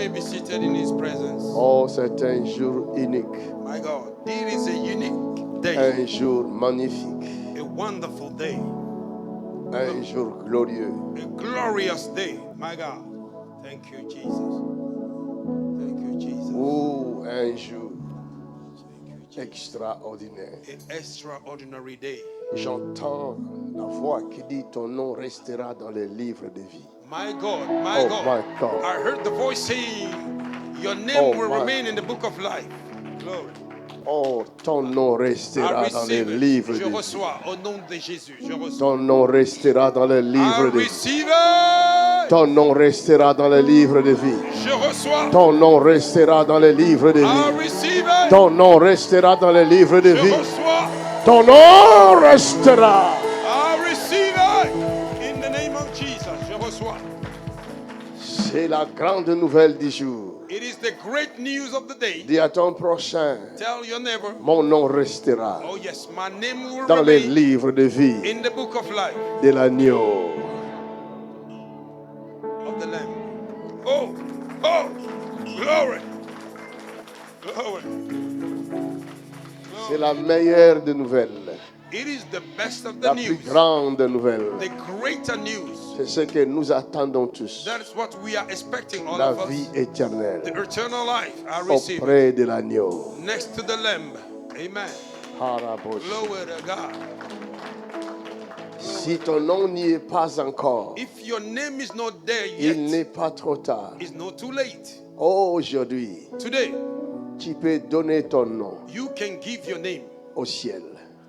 may be seated in His presence. Oh, c'est un jour unique. My God, it is a unique day, Un jour magnifique. a wonderful day, Un jour glorieux. a glorious day. My God, thank you, Jesus. Thank you, Jesus. Oh, un jour Thank you, Jesus. extraordinaire. An extraordinary day. J'entends la voix qui dit ton nom restera dans les livres de vie. My God, Oh, my God. my God. I heard the voice saying, your name Oh, will my- remain in the book of life. Glory. Oh, ton nom I restera dans les receive it. livres Je de vie. reçois au nom de Jésus. Je reçois. Ton nom restera dans les I livres de vie. receive it. Ton nom restera dans les livres de vie. Je reçois. Ton nom restera dans les livres de I vie. receive it. Ton nom restera dans les livres de Je vie. reçois. Ton nom restera. I receive it. In the name of Jesus. Je reçois. C'est la grande nouvelle du jour. It is the great news of the day. Dis à ton prochain, Tell your neighbor. mon nom restera Oh yes, my name will dans les remain livres de vie in the book of life de l'agneau. of the Lamb. Oh, oh, glory. Glory. C'est la meilleure des nouvelles. It is the best of the La plus news. grande nouvelle. The greater news. C'est ce que nous attendons tous. That is what we are expecting, all La of us. vie The éternelle eternal life. I receive it. auprès de l'agneau. Next to the Lamb. Amen. Harabosh. Glory to God. Si ton nom n'y est pas encore, If your name is not there il yet, n'est pas trop tard. it's not too late. Aujourd'hui, Today, tu peux donner ton nom you can give your name au ciel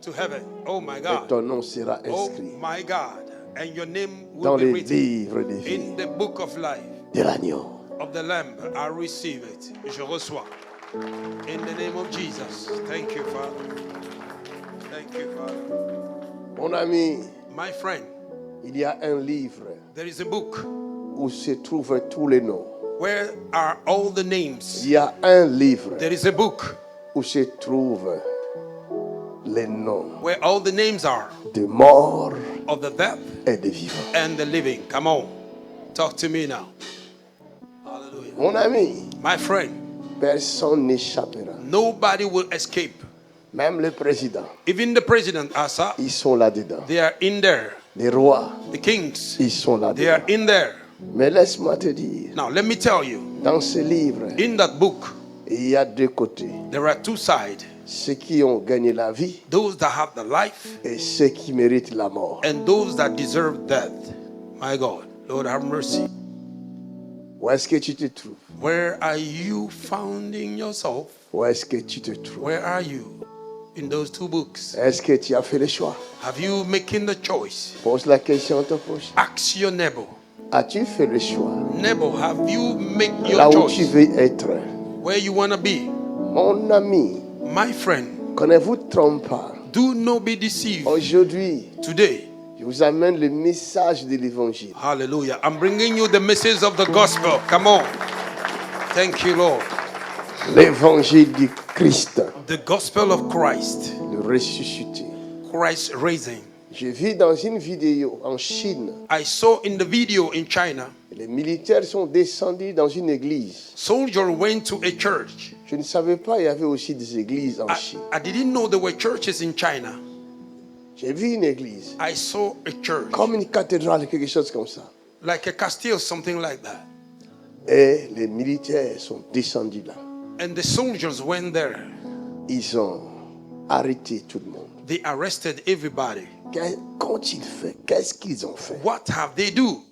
to heaven. Oh my et God. ton nom sera Oh inscrit my God. And your name will dans be les written livres de vie in the book of life de l'agneau. of the Lamb. I receive it. Je reçois. In the name of Jesus. Thank you, Father. Thank you, Father. Mon ami, My friend, il y a un livre there is a book. où se trouvent tous les noms. Where are all the names? Il y a un livre There is a book où se trouvent les noms where all the names are de morts of the dead et de vivants. and the living. Come on. Talk to me now. Hallelujah. Mon ami, My friend, personne n'échappera. nobody will escape. Même le président, Even the president, Asa, ils sont là-dedans. they are in there. Les rois, The kings, ils sont they are là-dedans. in there. Mais laisse-moi te dire, Now, let me tell you, dans ce livre, in that book, il y a deux côtés. there are two sides. Ceux qui ont gagné la vie Those that have the life et ceux qui méritent la mort. and those that deserve death. My God, Lord, have mercy. Où est-ce que tu te trouves? Where are you finding yourself? Où est-ce que tu te trouves? Where are you in those two books? Est-ce que tu as fait le choix? Have you making the choice? Pose la question à ton prochain. Ask your neighbor. As-tu fait le choix? Neighbor, have you make your Là où tu choice? veux être. Where you want to be? Mon ami, My friend, que ne vous trompe pas. do not be deceived. Aujourd'hui, Today, je vous amène le message de l'évangile. hallelujah, I'm bringing you the message of the gospel. Come on. Thank you, Lord. L'évangile du Christ, The gospel of Christ. le ressuscité. Christ raising. J'ai vu dans une vidéo en Chine, I saw in the video in China, les militaires sont descendus dans une église. soldier went to a church. Je ne savais pas, il y avait aussi des églises en Chine. I didn't know there were churches in China. J'ai vu une église, I saw a church, comme une cathédrale, quelque chose comme ça. like a castile, something like that. Et les militaires sont descendus là. And the soldiers went there. Ils ont arrêté tout le monde. They arrested everybody. Qu'ont-ils fait? Qu'est-ce qu'ils ont fait? What have they do?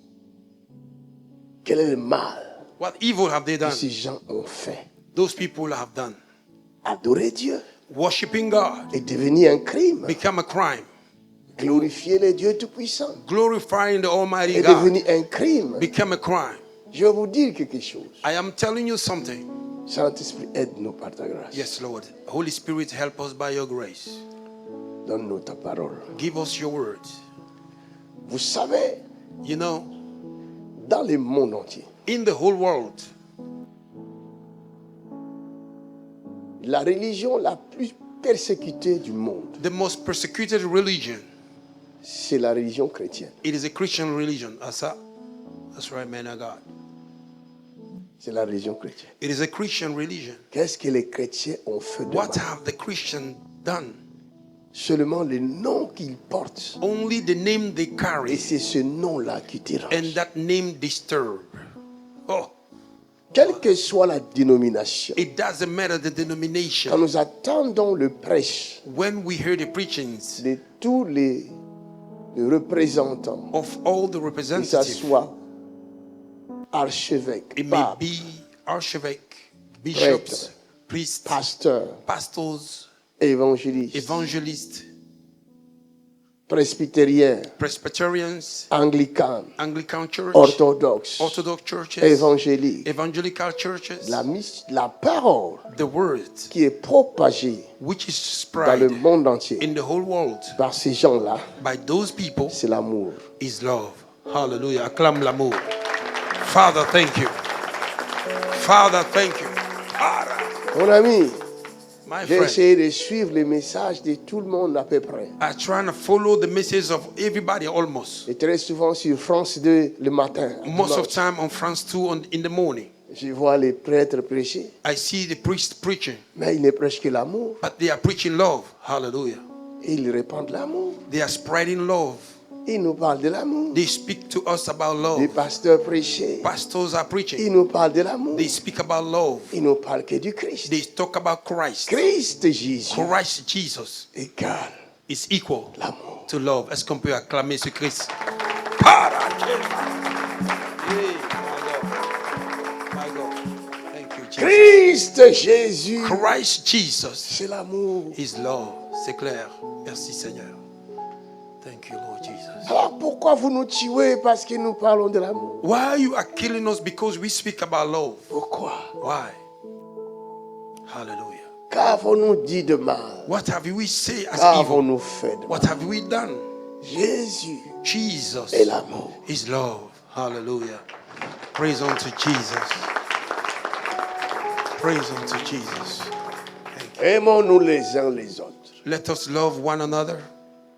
Quel est le mal What evil have they que done? ces gens ont fait? Those people have done. Adorer Dieu Worshipping God est devenu un crime. become a crime. Glorifier le Dieu Tout-Puissant Glorifying the Almighty est God devenu un crime. become a crime. Je vais vous dire quelque chose. I am telling you something. Saint-Esprit, aide-nous par ta grâce. Yes, Lord. Holy Spirit, help us by your grace. Donne-nous ta parole. Give us your words. Vous savez, You know, dans le monde entier, in the whole world, la religion la plus persécutée du monde, the most persecuted religion, c'est la religion chrétienne. it is a Christian religion. That's right, man of God. C'est la religion chrétienne. It is a Christian religion. Qu'est-ce que les chrétiens ont fait de What mal? have the Christians done? Seulement le nom qu'ils portent. Only the name they Et carry, c'est ce nom-là qui and dérange. that name disturb. Oh, Quelle que soit la dénomination, it doesn't matter the quand denomination. nous attendons le prêche When we hear the preachings de tous les représentants, of all the que ça representatives, soit archevêque, it may pape, be archevêques, bishops, priests, pasteur, pastors, évangéliste, evangelists, presbytérien, Presbyterians, anglican, Anglican Church, orthodoxe, Orthodox churches, évangélique. evangelical churches, La parole the word qui est propagée which is dans le spread monde entier in the whole world par ces gens-là, by those people c'est l'amour. is love. Hallelujah. Acclame l'amour. Father, thank you. Father, thank you. Father, Mon ami, my j'ai friend, essayé de suivre les messages de tout le monde à peu près. I try to follow the message of everybody almost. Et très souvent sur France 2 le matin. Most of dimanche, time on France 2 in the morning. je vois les prêtres prêcher, I see the priest preaching, mais ils ne prêchent que l'amour. but they are preaching love. Hallelujah. Ils répandent l'amour. They are spreading love. Ils nous parlent de l'amour. They speak to us about Les love. pasteurs prêchent. Pastors are preaching. Ils nous parlent de l'amour. They speak about love. Ils ne parlent que du Christ. They talk about Christ. Christ Jésus Christ Jesus égale is equal l'amour. to love. Est-ce qu'on peut acclamer ce Christ? Para- Hey, my God. Thank you, Jesus. Christ Jésus, Christ Jesus c'est l'amour. is love. C'est clair. Merci Seigneur. Thank you, Lord Jesus. Alors pourquoi vous nous tuez parce que nous parlons de l'amour? Why you are killing us because we speak about love? Pourquoi? Why? Hallelujah. Qu'avons-nous dit de mal? What have we said as evil? Qu'avons-nous fait de mal? What have we done? Jésus Jesus est l'amour. is love. Hallelujah. Praise unto Jesus. Praise unto Jesus. Aimons-nous les uns les autres. Let us love one another.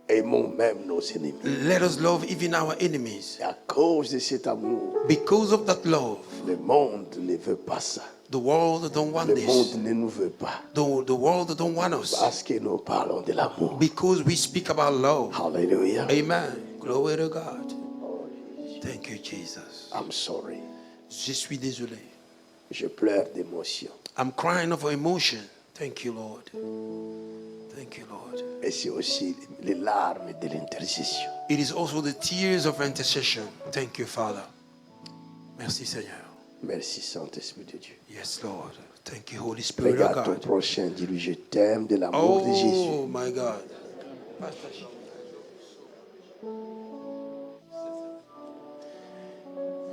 Aimons même nos ennemis. Let us love even our enemies. Et à cause de cet amour, Because of that love, le monde ne veut pas ça. the world don't want Le this. monde ne nous veut pas. The world don't want us. Parce que nous parlons de l'amour. Because we speak about love. Hallelujah. Amen. Glory to God. Thank you, Jesus. I'm sorry. Je suis désolé. Je pleure d'émotion. I'm crying of emotion. Thank you, Lord. Thank you, Lord. Et c'est aussi les larmes de l'intercession. It is also the tears of intercession. Thank you, Father. Merci, Seigneur. Merci Saint-Esprit de Dieu. Yes, Lord. Thank you, Holy Spirit of Regarde ton God. prochain, dis-lui je t'aime de l'amour de Jésus. Oh, my God.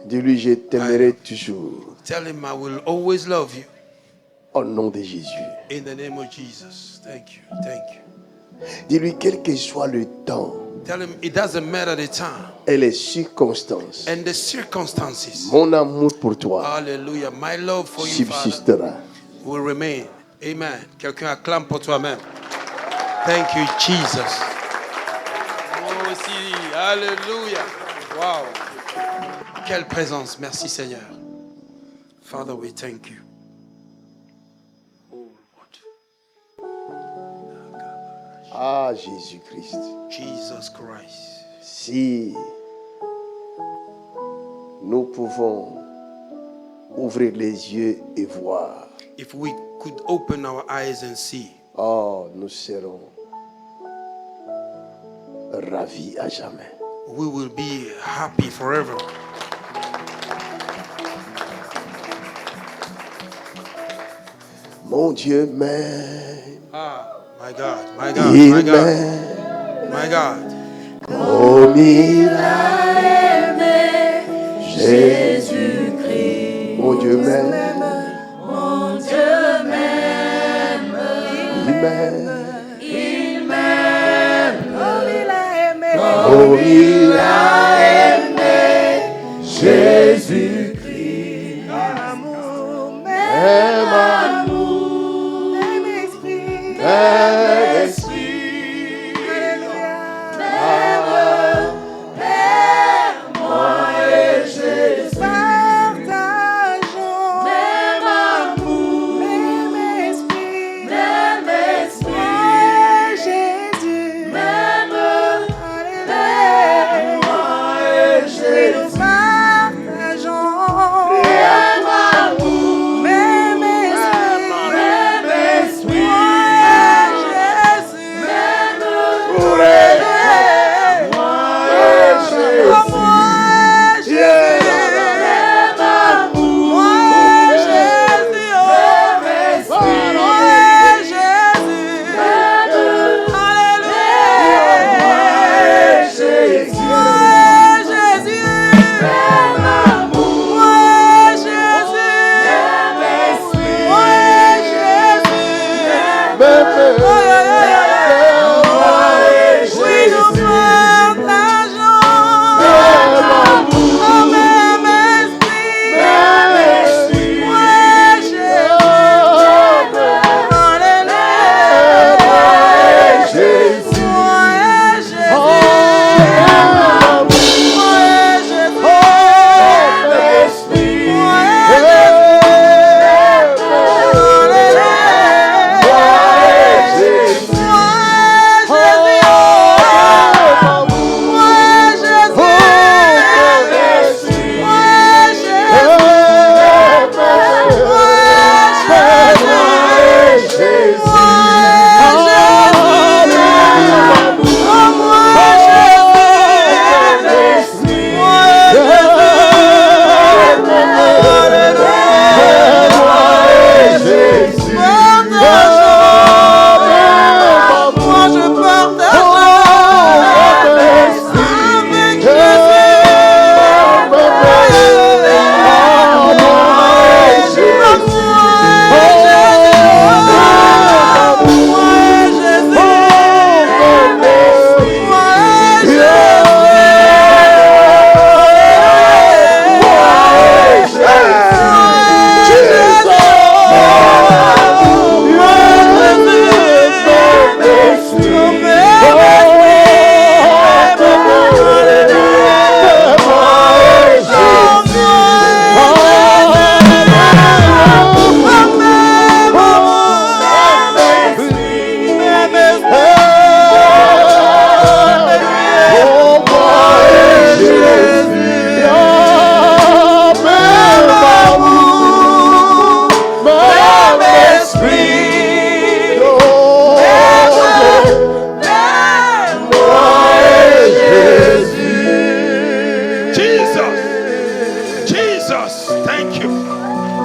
Dis-lui je t'aimerai toujours. Tell him I will always love you. Au nom de Jésus. In the name of Jesus. Thank you. Thank you. Dis-lui quel que soit le temps Tell him it doesn't matter the time et les circonstances. and the circumstances. Mon amour pour toi Hallelujah. My love for you, Father, subsistera. will remain. Amen. Quelqu'un acclame pour toi-même. Thank you, Jesus. Oh, si. Hallelujah. Wow. Quelle présence. Merci, Seigneur. Father, we thank you. Oh, Lord. Ah, Jésus-Christ. Jesus Christ. Si nous pouvons ouvrir les yeux et voir, If we could open our eyes and see, oh, nous serons ravis à jamais. we will be happy forever. Mon Dieu m'aime, Ah, my God, my God, my il God, m'aime, my God. comme il a aimé Jésus-Christ. Mon Dieu m'aime, Mon Dieu m'aime, il m'aime, comme il a aimé. comme il a aimé Jésus-Christ. Amour, Même amour, même esprit, même esprit, Alléluia. moi et Jésus. Partageons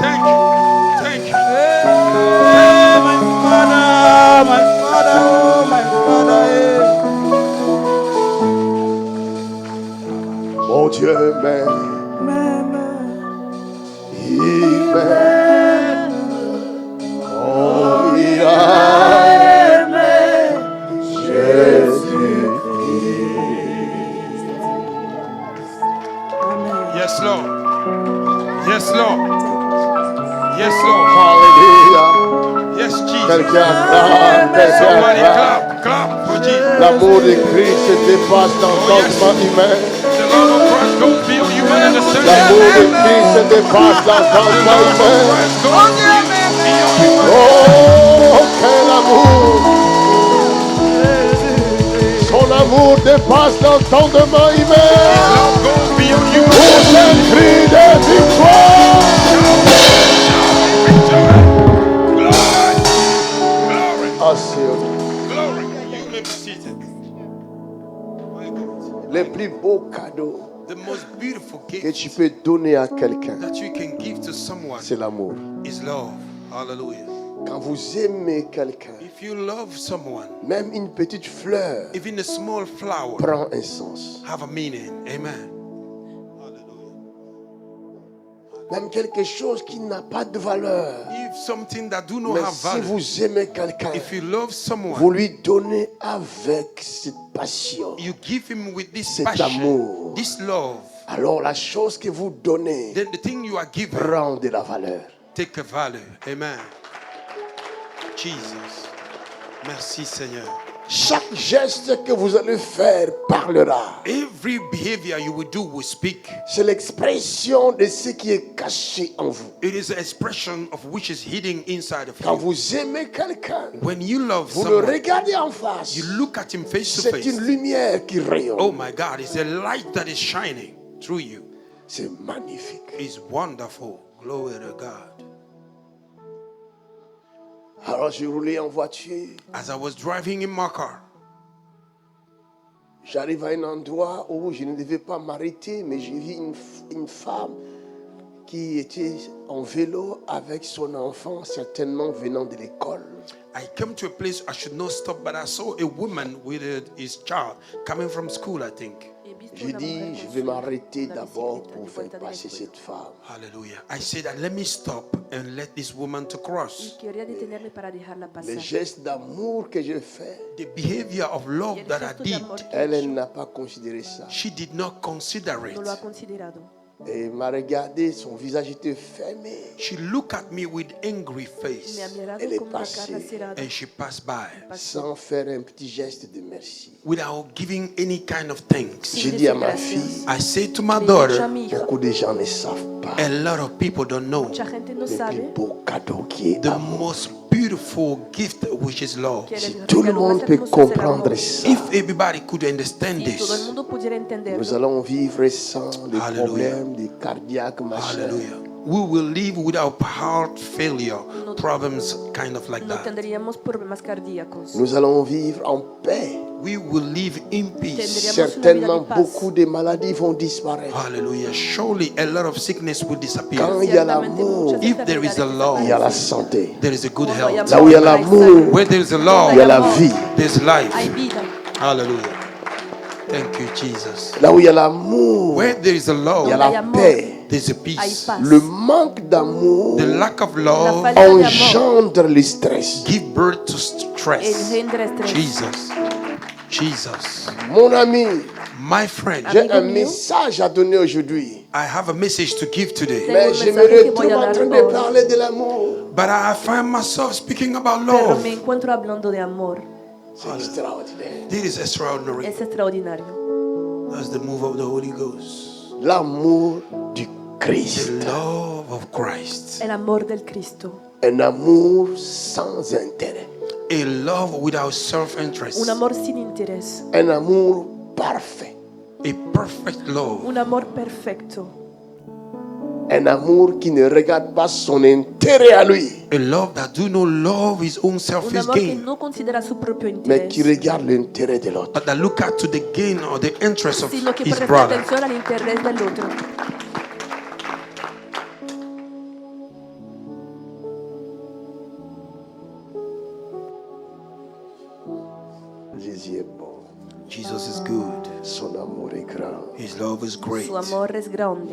Thank you. Thank you. My Father, my Father, oh, my Father. Mon Dieu m'aime, il m'aime comme il a aimé Jésus-Christ. Yes, Lord. Yes, Lord. Yes, Lord. Alléluia. Yes, Jesus. Quelqu'un acclame, Somebody quelqu'un acclame. clap, clap for Jesus. L'amour de Christ se dépasse l'entendement humain. The love of Christ goes beyond human understanding. L'amour de Christ se dépasse The l'entendement love of humain. Christ goes beyond human Oh, quel amour! Son amour dépasse l'entendement humain. love goes beyond human Pour un cri de victoire! Glory! Glory! Assure-nous. Glory! You may be seated. My God. Le plus beau cadeau The most beautiful que gift tu peux donner à quelqu'un, that you can give to someone c'est l'amour. is love. Hallelujah. Quand vous aimez quelqu'un, If you love someone, même une petite fleur even a small flower prend un sens. have a meaning. Amen. Même quelque chose qui n'a pas de valeur. If something that do not Mais have si value, vous aimez quelqu'un, if you love vous someone, lui donnez avec cette passion, you give him with this cet passion, amour. this love, alors la chose que vous donnez then the thing you are giving prend de la valeur. take a value. Amen. Jesus. Merci Seigneur. Chaque geste que vous allez faire parlera. Every behavior you will do will speak. C'est l'expression de ce qui est caché en vous. It is an expression of which is hidden inside of Quand you. vous aimez quelqu'un, When you love vous le someone, regardez en face. you look at him face to C'est face. une lumière qui rayonne. Oh my God, it's a light that is shining through you. C'est magnifique. It's wonderful. Glory to God. Alors je roulais en voiture. As I was driving in my car, J'arrive à un endroit où je ne devais pas m'arrêter, mais j'ai vu une femme qui était en vélo avec son enfant, certainement venant de l'école. I came to a place I should not stop, but I saw a woman with his child coming from school, I think. J'ai dit, je vais m'arrêter d'abord pour faire passer cette femme. Hallelujah. I said that let me stop and let this woman to cross. Quería detenerme para dejarla Le pasar. geste d'amour que j'ai fait, The behavior of love that I did, elle n'a pas considéré ça. she did not consider No lo ha it. considerado. Et elle m'a regardé, son visage était fermé. She looked at me with angry Me ha face mirado Elle est con una passée. cara cerrada. and she passed by Sans faire un petit geste de merci. without giving any kind of thanks. J'ai dit à ma fille, I said to my Le he dicho a daughter, mi hija, beaucoup de gens ne savent pas a lot of people don't know mucha gente no le plus sabe beau cadeau qui est the l'amour. most beautiful gift, which is love. que Si el tout le regalo monde más peut hermoso es el comprendre amor. ça, If everybody could understand Si todo el this, mundo pudiera entenderlo, nous allons vivre sans des Hallelujah. problèmes, des cardiaques, machin. hallelujah, we will live without heart failure, problems kind of like no that. tendríamos problemas cardíacos. Nous allons vivre en paix. We will live in peace. Tendríamos Certainement, una vida de paz. beaucoup de maladies vont disparaître. Hallelujah. Surely a lot of sickness will Quand disappear. il y a Ciertamente l'amour, muchas If there is a enfermedades love, il y a la desaparecen. santé. there is a good Cuando hay health. Là où il y a amor, hay l'amour, salud. Where there is a il y love, a la vie. there's Hay life. vida. Hallelujah. Thank you, Jesus. Là où il y a l'amour, Where there is a il y a love, Hay la amor. paix. there's a Hay peace. paz. Le manque d'amour The lack of La love falta de amor engendre le stress. give birth to stress. engendra estrés. Jesus. Jesus. Mon ami, My friend, j'ai Amigo un mío. message à donner aujourd'hui. I have a message to give today. Tengo Mais un je me mensaje que voy retrouve a en dar train de hoy. parler de l'amour. But I find myself speaking about Pero love. me encuentro hablando de amor. C'est extraordinaire. This is extraordinary. Es extraordinario. That's the move of the Holy Ghost. L'amour du The Christ. love of Christ. El amor del Cristo. Un amour sans intérêt. A love without self-interest. Un amor sin interés. Un amour parfait. A perfect love. Un amor perfecto. Un amour qui ne regarde pas son intérêt à lui, A love that do not love his own Un selfish amor que gain, no considera su propio mais qui interés, regarde l'intérêt de l'autre. but that look at to the gain or the interest of sino que his presta brother. atención al interés del otro. Jésus est bon. Jesus is good. Son amour est grand. His love is great. Su amor es grande.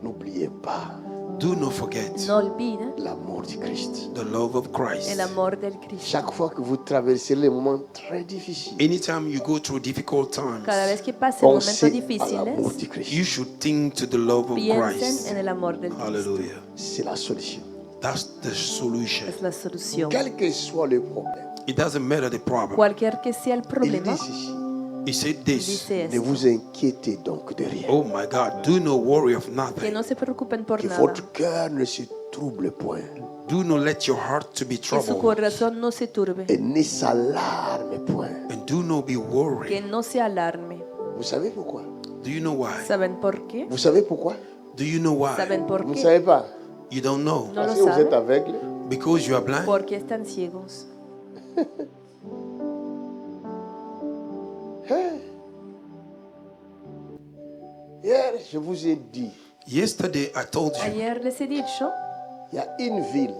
N'oubliez pas Do not forget No olvide l'amour du Christ. the love of Christ. el amor del Cristo. Chaque fois que vous traversez les moments très difficiles, Anytime you go through difficult times, Cada vez que pasen momentos pensez à l'amour difíciles, du Christ. you should think to the love of piensen Christ. en el amor del Cristo. Hallelujah. C'est la solution. That's the solution. Es la solución. Quel que soit le problème, It doesn't matter the problem. Cualquier que sea el il problema, dit ceci. He said this. dice Ne esto, vous inquiétez donc de rien. Oh my God, do not worry of que nothing. no se preocupen por Que nada, votre cœur ne se trouble point. Do not let your heart to be que su troubled. corazón no se turbe, Et ne s'alarme point. And do not be que worried. no se alarme. Vous savez pourquoi? Do you know why? ¿Saben por qué? Vous savez pourquoi? Do you know why? ¿Saben por Vous ne qué? savez pas. You don't know. No Parce lo que vous êtes saben aveugle. Because you are blind. porque están ciegos. Hier, je vous ai dit, Yesterday I told you Ayer les he dicho, il y a une ville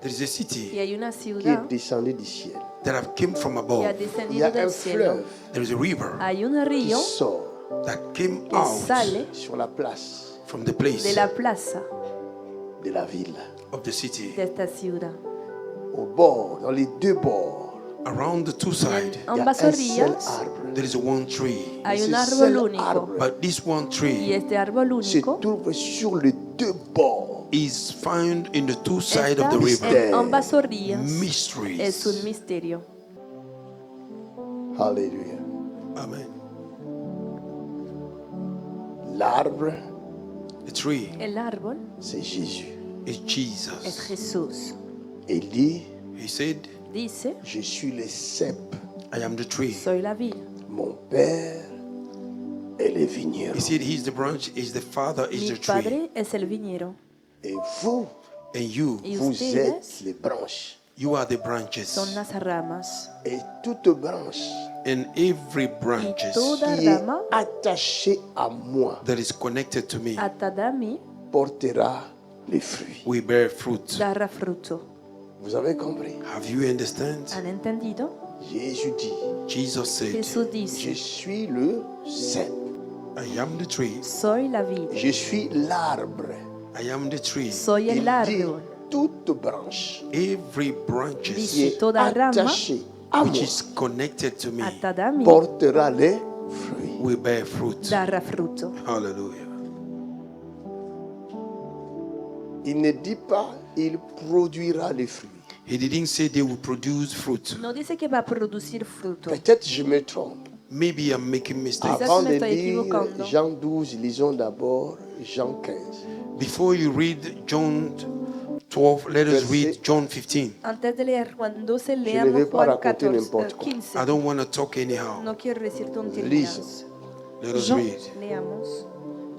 there is a city y hay una qui est ciudad descendue du ciel. that have come from que ha above. Il y a descendido un del cielo. fleuve There is a river Hay un qui río sort that came que out sale sur la place from the de place la plaza de la ville. of the city. de esta ciudad. Au bord, dans les deux bords, Around the two En sides, il y a ambas un seul orillas arbre. there is one tree. hay Ce un árbol seul único. arbre But this one Y tree este árbol se único trouve sur les deux bords. is found in the two sides of the está river. en ambas orillas. Es un Mysteries. misterio. Alléluia. Amen. L'arbre, The tree El árbol c'est Jésus. is es Jesus. Jesús. Il dit, He said, Dice, je suis le cep. I am the tree. soy la vid. Mon père est le vigneron. He said, He's the branch, He's the Father, is Mi the tree. padre es el viñero. Et vous, And you, Y vous ustedes êtes les branches. you are the son branches. las ramas. Et toute branche And every Y branches toda qui est rama attachée à moi that is connected to me atada a mí portera les fruits. will bear fruit. dará fruto. Vous avez compris? Have you understand? ¿Han entendido? Jésus dit, Jesus said, Jesús je dice, suis le cep. I am the tree. soy la vid. Je suis l'arbre. I am the tree. Soy Il el dit, árbol. toute branche Every branches qui Dice, est toda rama attachée à which moi is connected to me atada a mí portera les fruits. will bear fruit. dará fruto. Hallelujah. Il ne dit pas, il produira les fruits. He didn't say they will produce fruit. No dice que va a producir fruto. Peut-être je me trompe. Maybe I'm making mistakes. Quizás Avant me de estoy lire equivocando. Jean 12, lisons d'abord Jean 15. Before you read John 12, let us read John 15. Antes de leer Juan 12, ne leamos vais pas Juan raconter 14, n'importe quoi. 15. I don't want to talk anyhow. No quiero decir tonterías. Lisons. Let us Jean- read. Leamos.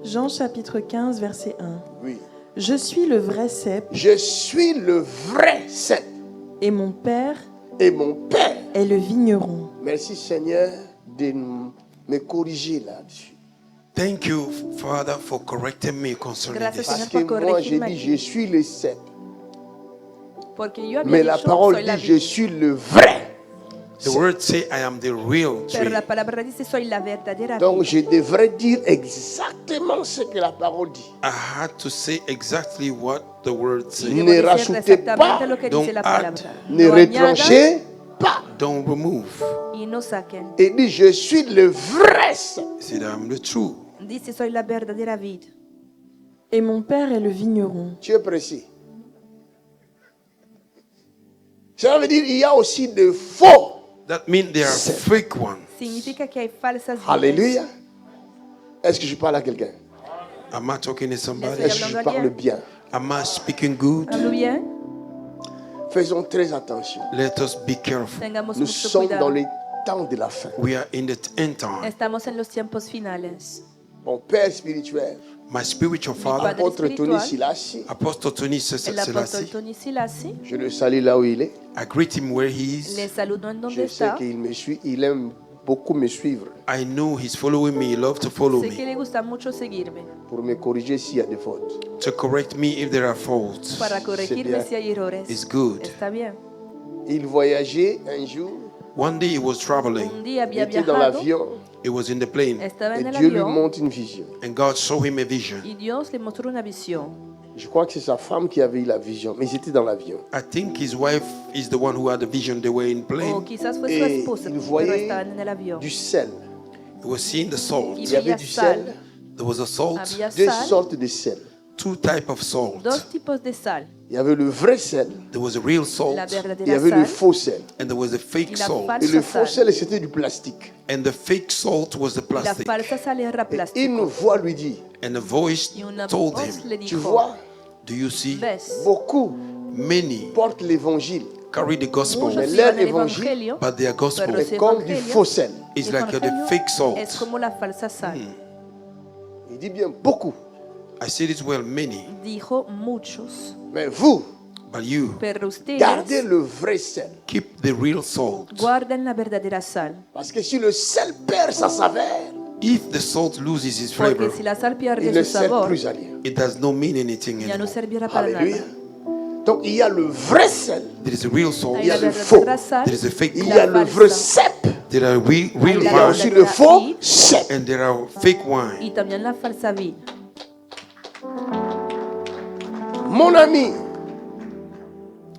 Jean chapitre 15, verset 1. Oui. Je suis le vrai cep Je suis le vrai cep et mon Père et mon Père. est le vigneron. Merci Seigneur de me corriger là-dessus. Thank you, Father, for correcting me concerning Gracias, this. Parce Señor, que por moi j'ai corregirme dit aquí. je suis le cep. Porque yo había Mais la dicho, parole soy la dit je vid. suis le vrai. The word say, I am the real Pero tree. la palabra dice, soy la verdadera Donc vid. je devrais dire exactement ce que la parole dit. I had to say exactly what the word says. Debo Ne decir rajoutez pas, exactamente lo que don't dice la add, palabra. ne No añadan retranchez pas. Don't remove. y no saquen. Et dit je suis le vrai cep. He said, I'm the true. Dice, soy la verdadera vid. Et mon Père est le vigneron. Tu es précis. Ça veut dire qu'il y a aussi de faux. That means there are fake ones. Significa que hay falsas vides. Alléluia. Est-ce que je parle à quelqu'un? Am I talking to somebody? Est-ce que je parle bien? Am I speaking good? ¿Hablo bien? Faisons très attention. Let us be careful. Tengamos Nous mucho sommes dans cuidado. les temps de la fin. We are in the end time. Estamos en los tiempos finales. Mon père spirituel, My spiritual father, Padre apôtre Tony spiritual, Silassi, Apostle Tony el apóstol Selassie, Tony Silasi, je le salue là où il est. I greet him where he le is. saludo en donde Je sais está. qu'il me suit, il aime beaucoup me suivre I know he's following me. He loves to follow Sé que me. le gusta mucho seguirme pour me corriger s'il y a des fautes. To correct me if there are faults. para corregirme bien. si hay errores. It's good. Está bien. Il voyageait un jour One day he was traveling. Un día Il había était dans viajado, l'avion He was in the plane. estaba et en el Dieu lui avión montre une vision. And God showed him a vision. y Dios le mostró una visión. Je crois que c'est sa femme qui avait eu la vision, mais ils étaient dans l'avion. I think his wife is the one who had the vision. They were in O plane. quizás fue su Et esposa, il pero voyait estaban en el avión. du sel. He was seeing the salt. Y Il y avait veía du sal. sel, There was a salt, Había deux sal, sortes de sel. two types of salt. dos tipos de sal. Il y avait le vrai sel, There was a real La salt il y verdadera avait le sal faux sel. and there was a y fake la salt. Et le falsa faux sal. sel, c'était du plastique. And the fake salt was the Y la plastic. falsa sal era Et une plástico. voix lui dit, And a voice Y una told voz him, le tu dijo, vois, do you see? ves, beaucoup Many portent l'évangile, carry the gospel, muchos el llevan el evangelio, evangelio, but their gospel pero mais su comme du evangelio, faux sel. is el like the evangelio fake salt. es como la falsa sal. Il dit bien beaucoup. I said it well, many. Dijo muchos, Mais vous, But you pero ustedes gardez le vrai sel. keep the real salt. guardan la verdadera sal. Parce que si le sel perd sa saveur, If the salt loses its flavor, Porque si la sal il pierde ne su sert sabor, plus à rien. it does not mean anything ya no anymore. servirá para Alléluia. nada. Donc il y a le vrai sel, There is a real salt. Hay la le verdadera faux. sal, There is a fake il y salt. a le vrai cep, There are real Hay il y la a wine aussi le faux cep. and there are fake wine. y también la falsa vid. Mon ami,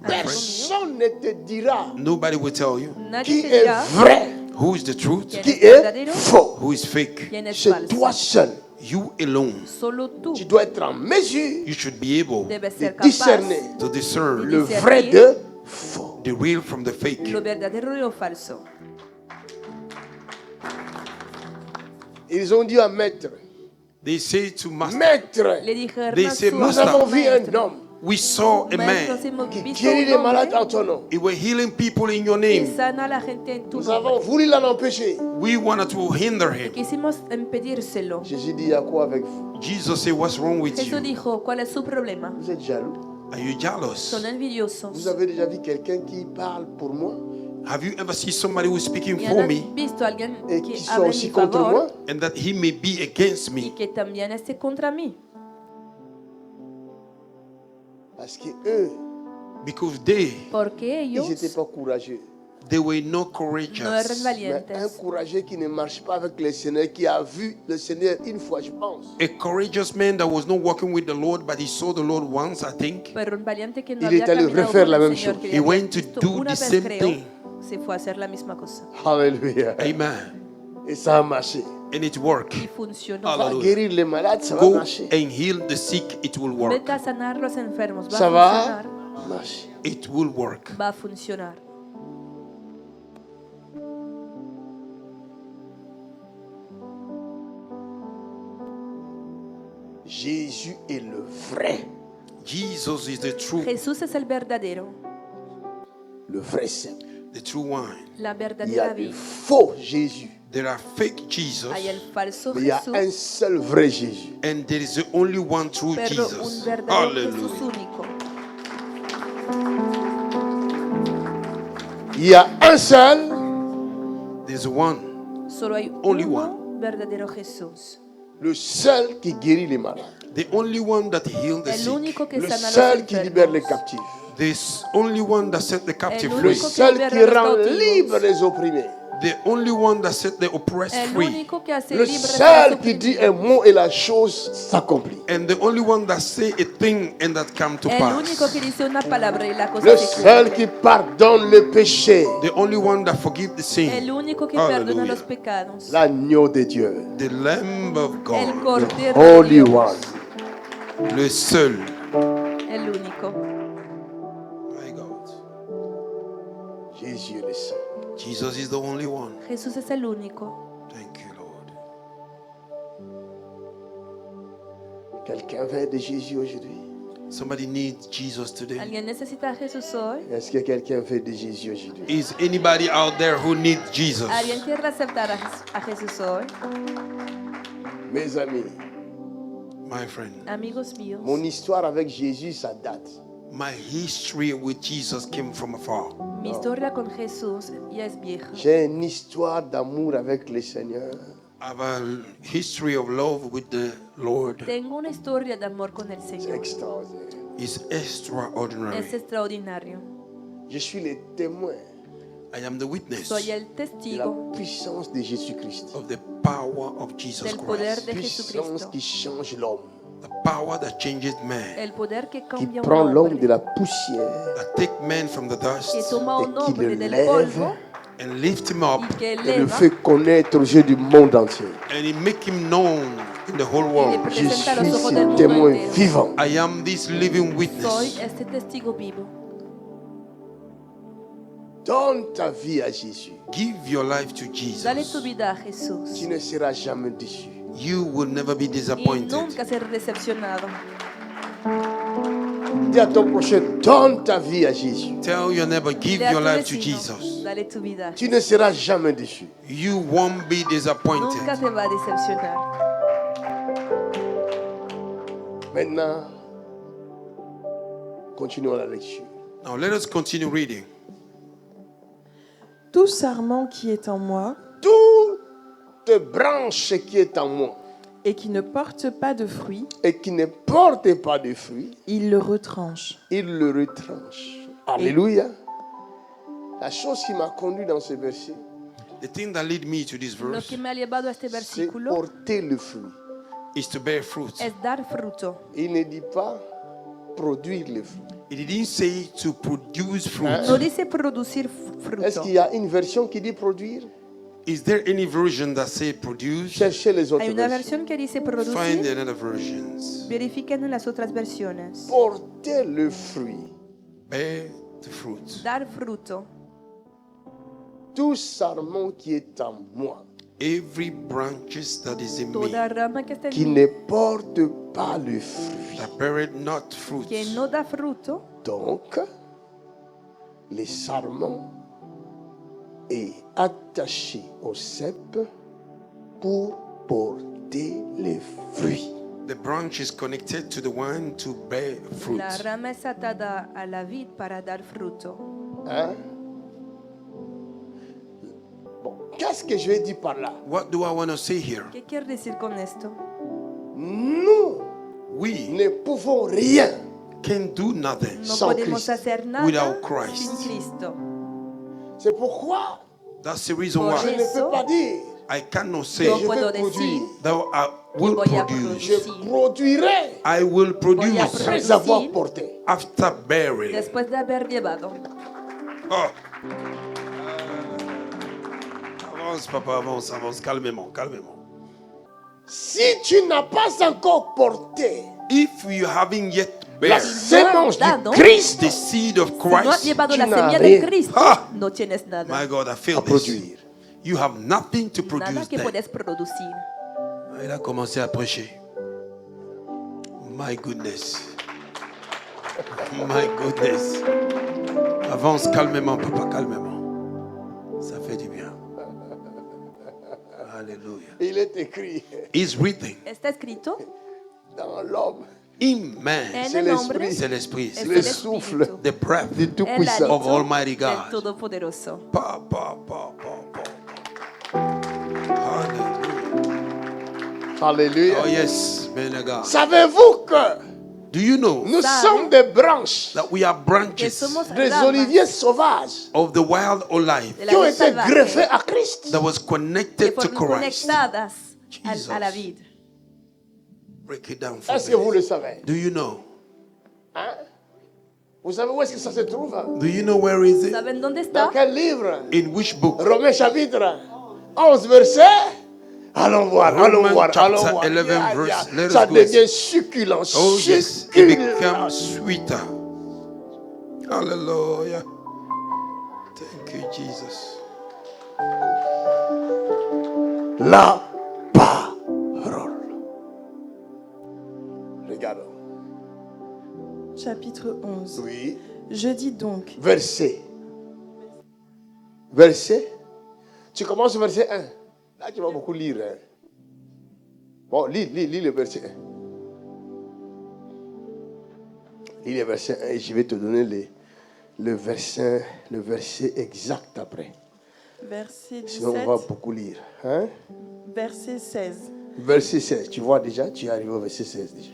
personne ne te dira Nobody will tell you Nadie qui te est dirá vrai, who is the truth, quién qui es est verdadero, faux. who is fake. quién es C'est toi falso. seul. You alone. Solo tú Tu dois être en mesure You should be able debes de ser capaz discerner to discern le discernir vrai de faux. the real from the fake. lo verdadero de lo falso. Ils ont dit à maître, They say to master, maître, Le dijeron They a say, su nous Master, avons vu un maestro, homme we saw a maestro, man. hemos qui visto guérit un les malades hombre en ton nom. He was healing people in your que name. sana a la gente en tu Nous avons nombre. voulu l'en empêcher. We wanted to hinder him. Quisimos impedírselo. Jésus dit, il y a quoi avec vous? Jesus said, what's wrong with Jesús you? dijo, ¿cuál es su problema? Vous êtes jaloux? Are you jealous? Son Vous envidiosos. avez déjà vu quelqu'un qui parle pour moi Have you ever seen somebody who's speaking ¿Y for han me visto a alguien et que qui soit habla en aussi mi contre moi? favor and that he may be against y me? que también esté contra mí? Parce que eux, Because they Porque ils ellos n'étaient pas courageux. they were not no eran courageous. Mais un valientes. courageux qui ne marche pas avec le Seigneur, qui a vu le Seigneur une fois, je pense. A courageous man that was not walking with the Lord, but he saw the Lord once, I think. Pero un valiente que no Il había est allé caminado refaire con la el même Señor, chose. que He le había went to visto do una the vez, same creo, thing. se fue a hacer la misma cosa. Alléluia. Amen. Et ça a marché. And it worked. Y funcionó. Va Hallelujah. guérir les malades, ça va Go marcher. and heal the sick, it will work. Vete a sanar los enfermos. Va Ça a va funcionar. marcher. It will work. Va a funcionar. Jésus est le vrai. Jesus is the true Jesús es el verdadero, Le vrai cep. the true wine. la Il y a verdadera du vid. faux Jésus. There are fake Jesus, Hay el falso Mais il y a Jesús, un seul vrai Jésus. and there is the only one true pero un Jesus. verdadero Jesús Hallelujah. único. Il y a un seul There's one, Solo hay Only uno verdadero Jesús. le seul qui guérit les malades. the only one that healed the El sick. único que Le sana a los seul qui libère les enfermos. captifs. There's only one that set the captive El Le free. único seul libère qui los rend cautivos. libre les opprimés. The only one that set the oppressed El free. único que hace Le libre a seul los qui dit oprimidos. un mot et la chose s'accomplit. And the only one that say a thing and that come to El único pass. que dice una palabra y la cosa Le se seul qui cumple. pardonne le péché. The only one that forgive the sin. El único que perdona Hallelujah. los pecados. L'agneau de Dieu. The Lamb of El God. Cordero de Holy Dios. One. Le seul. El único. My God. Jésus est le seul. Jesus is the only one. Jesús es el único. Thank you, Lord. Quelqu'un veut de Jésus aujourd'hui? Somebody needs Jesus today. ¿Alguien necesita a Jesús hoy? Est-ce que quelqu'un veut de Jésus aujourd'hui? Is anybody out there who needs Jesus? ¿Alguien quiere aceptar a Jesús hoy? Mes amis, My friend, Amigos míos, mon histoire avec Jésus, ça date. my history with Jesus came from afar. mi historia con Jesús ya es vieja. J'ai une histoire d'amour avec le Seigneur. I have a history of love with the Lord. Tengo una historia de amor con el C'est Señor. extraordinaire. It's extraordinary. Es extraordinario. Je suis le témoin I am the witness Soy el de la testigo puissance de Jésus-Christ. of the power of Jesus del poder Christ. de Puissance Jesucristo. qui change l'homme, The power that changes man, El poder que qui cambia un prend l'homme de hombre, la poussière that take man from the que dust toma un et qui le hombre del lève polvo and lift him up, y que et le eleva fait connaître aux yeux du monde entier. and he make him known in the whole y le world. Je presenta a los suis ojos ce del mundo témoin entero. vivant. I am this living Soy witness. este testigo vivo. Donne ta vie à Jésus. Give your life to Dale tu Jesus. vida a Jesús Tu ne seras jamais déçu. You will never be y disappointed. nunca ser decepcionado. Dis à ton prochain, donne ta vie à Jésus. Tell your neighbor, give Dile a your tu life to vecino, Jesus. dale tu vida. Tu ne seras jamais déçu. You won't be Nunca disappointed. te va a decepcionar. Maintenant, continuons la lecture. Now let us continue reading. Tout sarment qui est en moi Toute branche qui est en moi et qui ne porte pas de fruits, et qui ne porte pas de fruits, il le retranche. il le retranche. Alléluia. La chose qui m'a conduit dans ce verset, The thing that led me to this Lo verse que me ha llevado a este c'est versículo porter le fruit. is to bear fruit. es dar fruto. Il ne dit pas produire le fruit. It didn't say to produce fruit. No dice producir Est-ce fruto. qu'il y a une version qui dit produire? Is there any version that say produce? Cherchez les autres Hay una versions. versión que dice Find producir. another versions. Verifiquen en las otras versiones. Porter le fruit. Bear the fruit. Dar fruto. Tout sarment qui est en moi, Every branches that is in me Toda rama que está qui en mí, ne porte pas le fruit. that beareth not fruit. que no da fruto, Donc, le sarment est attaché au cep pour porter les fruits. The branch is connected to the one to bear fruit. la rama es atada a la vid para dar fruto. Hein? Bon, qu'est-ce que je vais dire par là? What do I want to say here? ¿Qué quiere decir con esto? Nous We ne pouvons rien can do nothing. No Sans podemos Cristo. hacer nada Without Christ. sin Cristo. C'est pourquoi That's the reason Por je why ne peux pas dire I cannot say No je puedo vais produire. decir that I will voy a produce. Je produirai I will produce après avoir porté. after bearing. después de haber llevado. Oh. Avance, papa, avance, avance. Calmement, calmement. Si tu n'as pas encore porté If you haven't yet la bear sémence dado du Christ the seed of Si no has Christ, llevado tu la n'as semilla rien. de Cristo, Ah. no tienes my nada. God, I à feel this. produire. You have nothing to Nada produce que then. puedes producir. Il a commencé à prêcher. My goodness. My goodness. Avance calmement, papa, calmement. Ça fait du bien. Alléluia. Il est écrit It's written Está escrito dans l'homme, in man. en C'est el hombre l'esprit. C'est l'esprit. es c'est le el souffle espíritu, the breath du el Tout-Puissant. of hálito Almighty del God. Todopoderoso. Pa, pa, pa, pa, pa. Hallelujah. Alléluia. Oh yes, man of God. Savez-vous que Do you know nous Ça, sommes des branches that we are Que branches somos des ramas oliviers sauvages of the wild olive de qui ont la vid été salvaje greffés à Christ? that was que connected to fueron Christ? conectadas Jesus. a la vid. Break it down for Est-ce que vous me. le savez? Do you know? Hein? Vous savez où est-ce que ça se trouve? Do you know where is it? ¿Saben dónde Dans está? quel livre? In which book? Romains chapitre 11 verset. Allons voir, allons Romans voir, allons chapter voir. 11 Yeah, verse. yeah. Let us Ça go. devient succulent. Oh yes, it succulent. becomes sweeter. Hallelujah. Thank you, Jesus. La parole. Regardons. Chapitre 11. Oui. Je dis donc, Verset. Verset. Tu commences au verset 1. Là, tu vas beaucoup lire. Hein. Bon, lis le verset 1. Lis le verset 1 et je vais te donner le verset exact après. verset Sinon, 17, on va beaucoup lire. Hein? verset 16. Verset 16. Tu vois déjà, tu es arrivé au verset 16 déjà.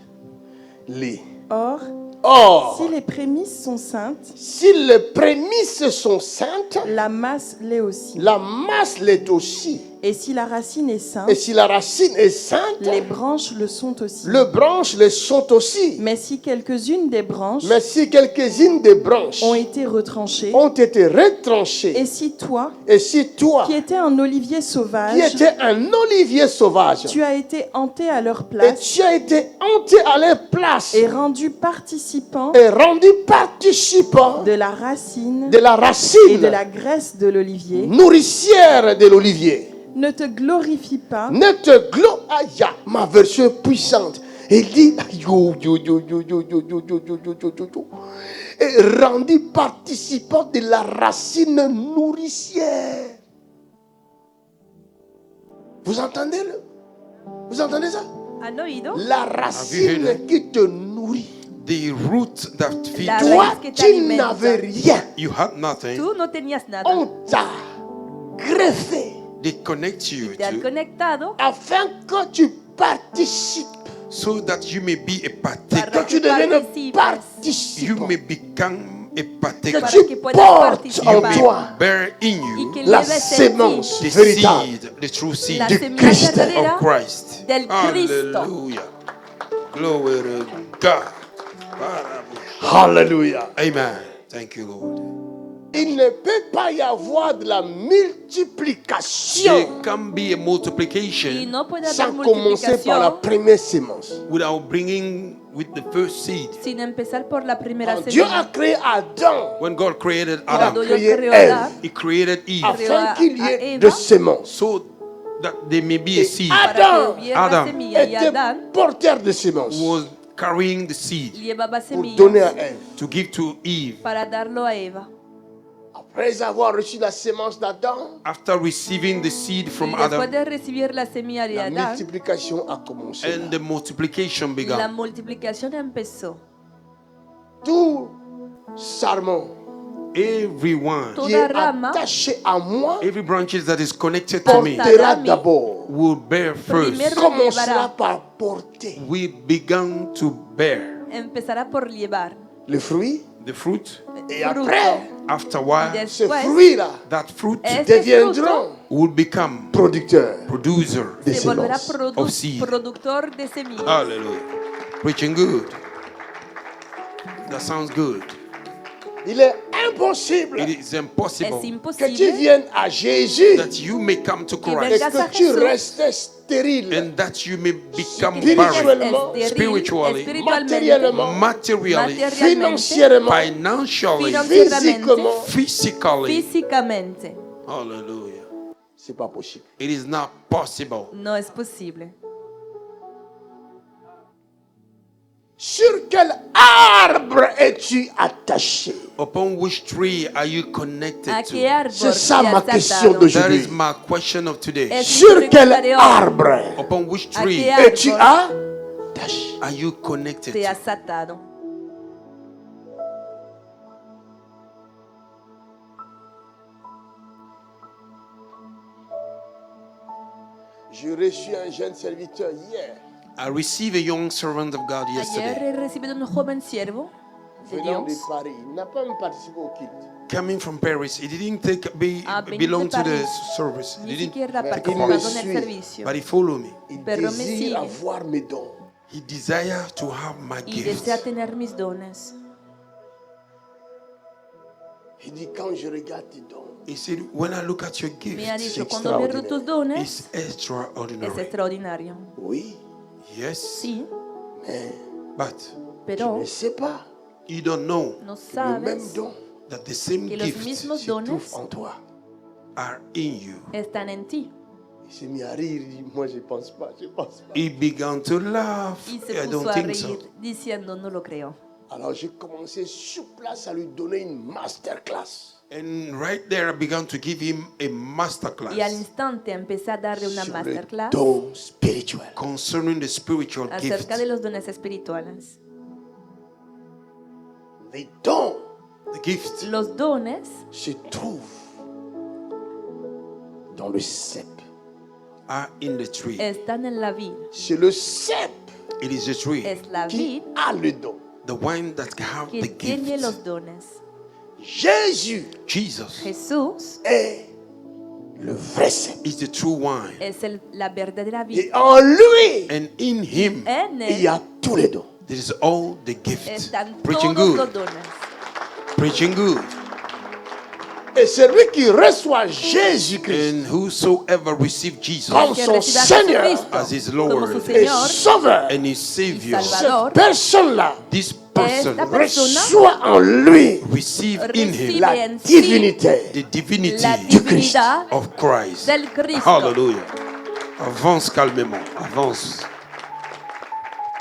Lis. Or, Or, Si les prémices sont saintes, si les prémices sont saintes, la masse l'est aussi. la masse l'est aussi. Et si la racine est sainte, Et si la racine est sainte, les branches le sont aussi. les branches le sont aussi. Mais si quelques-unes des branches Mais si quelques-unes des branches ont été retranchées, ont été retranchées, et si toi, et si toi, qui étais un olivier qui sauvage, étais un olivier sauvage, tu as été hanté à leur et place tu as été hanté à leur place et rendu participant et rendu participant de la racine de la et de racine la graisse de l'olivier, nourricière de l'olivier. ne te glorifie pas Ne te gloria, ma version puissante. Il dit, et rendu participant de la racine nourricière. Vous entendez Vous entendez ça? ¿Han oído? La racine qui te nourrit. The root that feeds La you. Toi, raíz que te tu alimenta. n'avais rien. You had nothing. Tú no tenías nada. On t'a greffé They connect you Te han to, conectado afin que tu participes, so that you may be a que partaker. tu deviennes You participant, may become a que partaker. Para tu que puedas portes participar. en You toi may bear in y you que la lleves en ti sémence the véritable seed, the true seed la de semilla Cristo. verdadera of Christ. del Cristo. Hallelujah. Glory to God. Hallelujah. Amen. Thank you, Lord. Il ne peut pas y avoir de la multiplication There can be a Y multiplication no puede sans haber commencer par la multiplicación première sémence. without bringing with the first seed. sin empezar por la primera Quand Dieu a semilla. créé Adam When God created Cuando Adam, Dios créé creó a Ève. Adán, He created Eve afin qu'il y a ait Eva. de sémences. so that there may be a seed. para Adam que hubiera Adam semilla y était Adán porteur de sémences Was carrying the seed llevaba pour donner à semillas Ève. to give to Eve. para darlo a Eva. Après avoir reçu la sémence d'Adam, After receiving the seed from Y después Adam, de recibir la semilla de la Adán, multiplication a commencé. and the multiplication la began. multiplicación empezó. Tout sarment Everyone, qui Toda est rama attaché à moi every branches that is connected to me portera Adami. d'abord. will bear first. Primero Commencera llevará, par porter We began to bear empezará por llevar le fruit the fruit. et fruto. après, Afterward, ces Después, fruits-là that fruit este deviendront will become producteurs producer de se volverá sémences. of seed. productor de semillas. Hallelujah. Preaching good. That sounds good. Il est impossible It is impossible Es que tu imposible viennes à Jésus that you may come to et Christ vengas a que tu Jesús restes stérile. and that you may become que barren estés spiritually, matériellement, materially, financièrement, financially, physiquement. physically. físicamente. Hallelujah. C'est pas possible. It is not possible. No es posible. Sur quel arbre es-tu attaché? Upon which tree are you connected ¿A to? qué árbol C'est te ça has ma question atado? That d'aujourd'hui. is my question of today. Es- Sur quel pregunta de hoy. arbre Upon which ¿A tree qué es-tu árbol attaché? are you connected te to? has atado? J'ai reçu un jeune serviteur hier, I received a young servant of God Ayer yesterday he recibido un joven siervo de venant de Dios. Paris. Il n'a pas même participé au culte. coming from Paris. He didn't Venido belong de to the París. service. He Ni didn't, siquiera Pero participado me en el suit. servicio. but he followed me. Il Pero me désire sigue. avoir mes dons. He desired to have my Y gift. desea tener mis dones. Il dit quand je regarde tes dons, He said, when I look at your Me ha gift, dicho, cuando miro tus dones, it's es extraordinary. extraordinario. oui, Yes, Sí, mais but je pero ne sais pas you don't know no le même sabes don that the same que los gifts mismos se trouve dones en toi. are in you. están en ti. Il s'est mis à rire, il dit moi je pense pas, je pense pas. He began to laugh. Y se I puso don't a think reír so. diciendo, no lo creo. Alors j'ai commencé sur place à lui donner une masterclass And right there, I began to give him a masterclass Y al instante empecé a darle una sur le masterclass don spirituel. concerning the spiritual gift. acerca de los dones espirituales. Les dons The gift Los dones se trouvent dans le cep. are in the tree. están en la vid. C'est le cep It is the tree Es la qui vid a le don. the one that have the quien tiene gift. los dones. Jésus Jesus Jesús est le vrai cep. is the true wine. es la verdadera Et vida. en lui, And in him, En il y él a tous les dons. there is all the gift. están Preaching todos good. los dones. Preaching good. Et celui qui reçoit Jésus-Christ And whosoever receive Jesus comme Que son reciba a Seigneur Jesucristo as his como Lord su et Señor Sauveur, and his Savior, Salvador, cette personne-là this person esta persona reçoit en lui receive in him recibe la en sí divinité. the divinity la divinidad of Christ. del Cristo. Hallelujah. Avance calmement. Avance.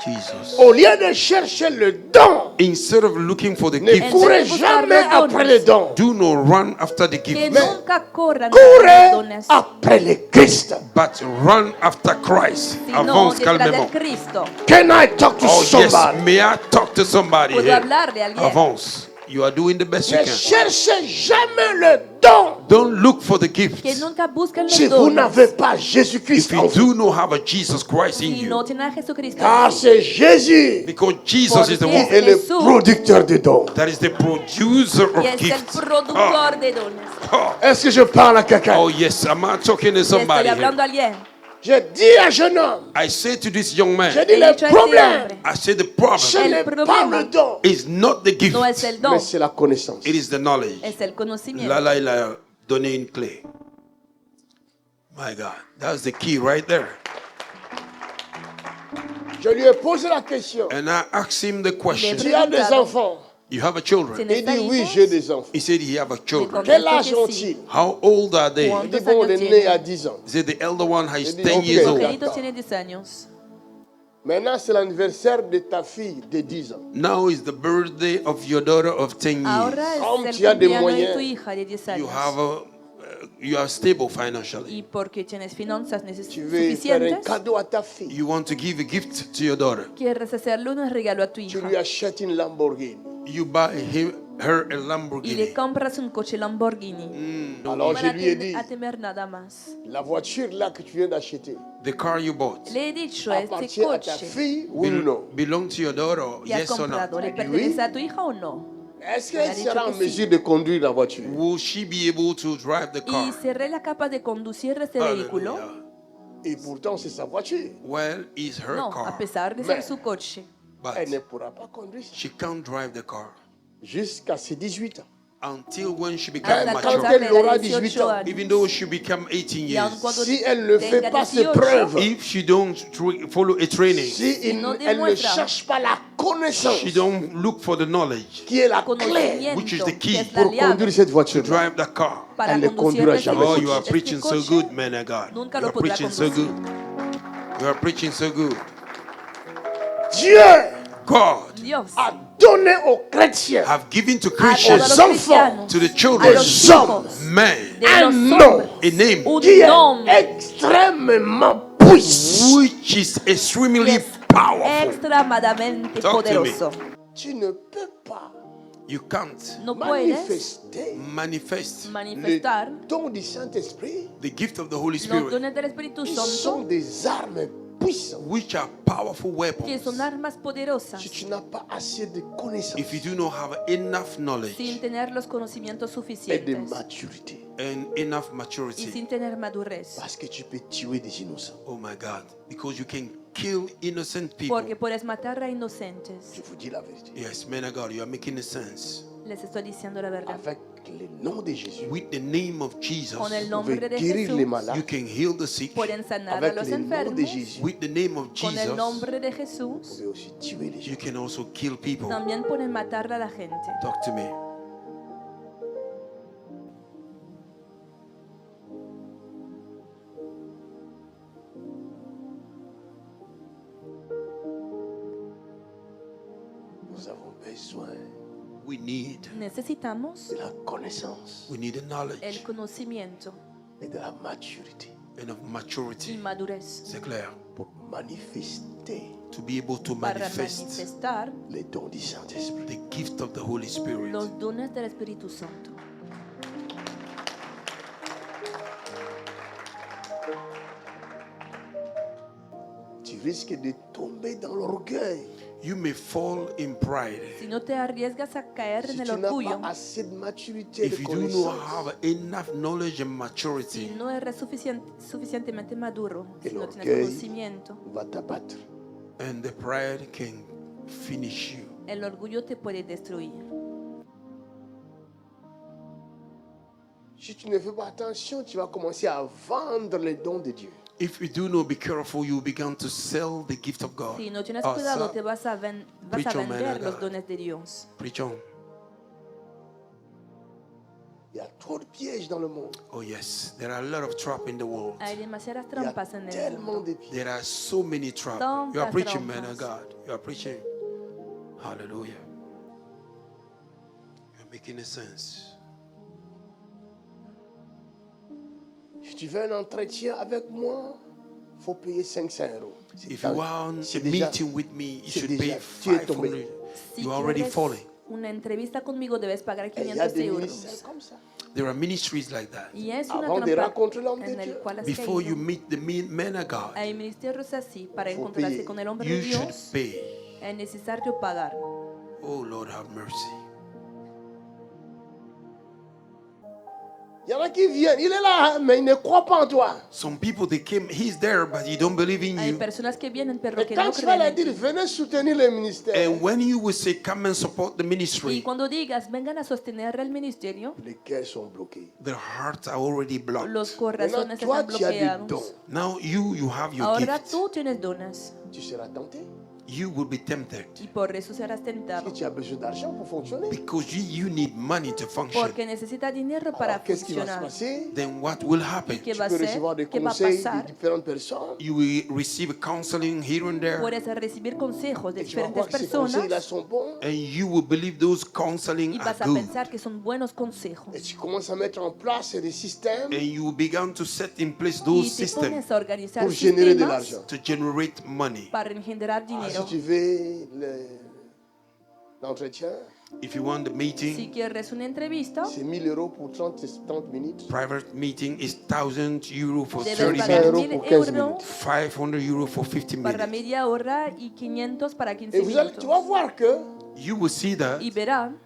Jesus. Au lieu de chercher le don, Instead of looking for the ne gift, courez buscar jamais los dones. après les dons. do not run after the Que gift, nunca corran tras los Courez dones, après le Christ. but run after Christ. sino Avance detrás del calmement. Cristo. Can I talk to Oh yes, somebody? may I talk to somebody Puedo here? hablarle a alguien. Avance. You are doing the best you Ne can. cherchez jamais le don Don't look for the gift. Que nunca busquen los si vous dones n'avez pas If Jésus-Christ en you vous. do not have a Jesus Christ in si no you, tienen a Jesucristo. Car c'est Jésus because Jesus is the Porque one qui est le Jesús producteur de dons. that is the producer y of es el gifts. productor de dones. Oh, Est-ce que je parle à quelqu'un? oh yes, am I talking to Le estoy somebody hablando a here? alguien. Je dis à un jeune homme, I say to this young j'ai man, dit He le dicho a este problème, hombre, I say the problem ce El n'est pas problema le don, is not the gift, no es el don, mais c'est la connaissance. it is the knowledge. es el conocimiento. Là, il a donné une clé. My God, that's the key right there. Je lui ai posé la question. And I asked him the question, Tu as des enfants? you have a children? Il dit oui, j'ai des enfants. He said he have a children. Quel âge ont-ils? How old are they? Il dit bon, le né a 10 ans. He said the elder one is He 10 said, years okay. old. Pequeñito tiene 10 años. Maintenant, c'est l'anniversaire de ta fille de 10 ans. Now is the birthday of your daughter of 10 Ahora years. Comme es tu el as des cumpleaños de moyens, tu hija de 10 You años. have you are stable financially. Y porque tienes finanzas tu veux faire un suficientes, cadeau à ta fille. You want to give a gift to your daughter. quieres hacerle un regalo a tu Tu hija lui achètes une Lamborghini. You buy her a y le Lamborghini. compras un coche Lamborghini. Alors je Para lui ai dit, a tener nada más. la voiture là que tu viens d'acheter The car you bought Le he dicho, este appartient à ta coche fille, oui ou non? belong to your daughter, que has yes or no? comprado, ¿le Oui. pertenece a tu hija o no? Est-ce Il a qu'elle dit sera en que sí. mesure de conduire la voiture? Will she be able to drive the Y car? será capaz de conducir este vehículo. Hallelujah. Et pourtant, c'est sa voiture. Well, it's her No, a car, pesar de ser Mais- su coche. Elle ne but pourra pas conduire ça she can't drive the car jusqu'à ses 18 ans. until when she Hasta becomes Quand mature. alcanzar la elle aura edad de 18 18 ans, años. Even though she become 18 Y aun years, cuando Si elle ne fait tenga pas ses 18, preuves, if she don't follow a training, si no elle ne demuestra cherche pas la connaissance, she don't look for the knowledge qui est la clé conocimiento, which is the key que es la pour llave conduire cette to voiture, drive the car. para Elle ne conducir conduira este jamais. Oh, coche. you are Este preaching so coche good, man of God. nunca You lo are podrá preaching so conducir. good. You are preaching so good. Dieu God Dios a donné aux chrétiens, have given to a todos Christians, los enfants, cristianos, to the a children, los hommes, hijos, man, de un los nom hombres, a name un qui nombre est extrêmement puissant. which is que extremely es powerful. extremadamente Talk to me. poderoso. Tu ne peux pas You can't No puedes manifester manifest manifestar le don du Saint-Esprit. the gift of the Holy los Spirit, dones del Espíritu Ils sont Santo, des armes puissantes. which are powerful que weapons. son armas poderosas, Si tu n'as pas assez de connaissances If you do not have enough sin knowledge tener los conocimientos et de suficientes maturité, and enough y maturity, sin tener madurez, parce que tu peux tuer des innocents. oh my God, because you can kill innocent people. porque puedes matar a inocentes. Je vous dis la vérité. Yes, man of God, you are making a sense. Les estoy diciendo la verdad. Avec le nom de Jésus, With the name of Jesus, Con el vous nombre pouvez de guérir les Jesús malades. you can heal the sick. pueden sanar a Avec los le nom de enfermos. Jésus, With the name of Con el Jesus, nombre de vous Jesús pouvez aussi tuer les gens. you can also kill people. también pueden matar a la gente. Talk to me. Nous avons besoin We need Necesitamos de la connaissance we need the el knowledge conocimiento et de la maturité and of y maturity. madurez C'est clair. pour manifester To be able to para manifest manifestar les dons du Saint-Esprit. the gift of the Holy Spirit. los dones del Espíritu Santo. Tu risques de tomber dans l'orgueil. you may fall in pride. Si no te arriesgas a caer Si en el tu n'as orgullo, pas assez de maturité et If de you do not connaissance, have enough knowledge and si maturity, no eres suficientemente maduro, si el no tienes orgueil conocimiento, va t'abattre. and the pride can finish you. el orgullo te puede destruir. Si tu ne fais pas attention, tu vas commencer à vendre les dons de Dieu. If you do not be careful, you begin to sell the gift of God. Si no tienes Oh, cuidado, sir, te vas a Preach on, man vender of los God. dones de Dios. Preach on. Il y a trop de pièges dans le monde. Oh yes, there are a lot of traps in the world. Hay demasiadas Il y a trampas en el tellement mundo. de pièges. There are so many traps. Tantas You are preaching, man of trampas. God. You are preaching. Hallelujah. You're making a sense. Si tu veux un entretien avec moi, il faut payer 500 euros. If you want a c'est déjà- meeting with me, you c'est should déjà- pay tu es 500. tombé. Si You're already quieres falling. una entrevista conmigo, debes pagar Et il y a 500 des euros. ministères comme ça. There are ministries like that. Y es una Avant de trampa rencontrer l'homme de en el Dieu. cual has Before you caído. meet the man of God, Hay ministerios así para Faut encontrarse payer. con el hombre you de should Dios. pay. Es necesario pagar. Oh Lord, have mercy. Il y en a qui viennent, il est là, mais il ne croit pas en toi. Some people they came, he's there, but he don't believe in Hay you. personas que vienen pero Mais que quand no tu vas creen leur en ti. dire, venez soutenir le ministère, And when you will say, come and support the Y ministry, cuando digas, vengan a sostener el ministerio, les cœurs sont bloqués. their hearts are already blocked. los corazones Maintenant, toi, están tu as des bloqueados. dons. Now you have your Ahora gift. tú tienes dones Tu seras tenté. You will be tempted y por eso serás Parce tentado. que tu as besoin d'argent pour fonctionner. because you need money to function. Porque necesitas dinero para Alors, qu'est-ce qui va se funcionar. passer? Then what will happen? ¿Qué Tu va a peux ser? recevoir des ¿Qué va a conseils de pasar? différentes personnes. You will receive counseling here and there, Puedes recibir consejos de Et tu vas diferentes voir que ces conseils-là personas sont bons. and you will believe those counseling y are vas a good. pensar que son buenos consejos. Et tu commences à mettre en place des systèmes And you begin to set in place Y those te systems pones a organizar pour générer de sistemas l'argent. to generate money. para generar Ah, dinero. si tu veux l'entretien, If you want the Si meeting, quieres una entrevista, c'est 1000 euros pour 30 et 70 minutes. private meeting is 1,000 euro for debes 30 pagar euros minutes, pour 15 1.000 euros minutes. 500 euro for 50 para minutes. media hora y 500 para 15 Et tu vas minutos. voir que You will see that. Y verán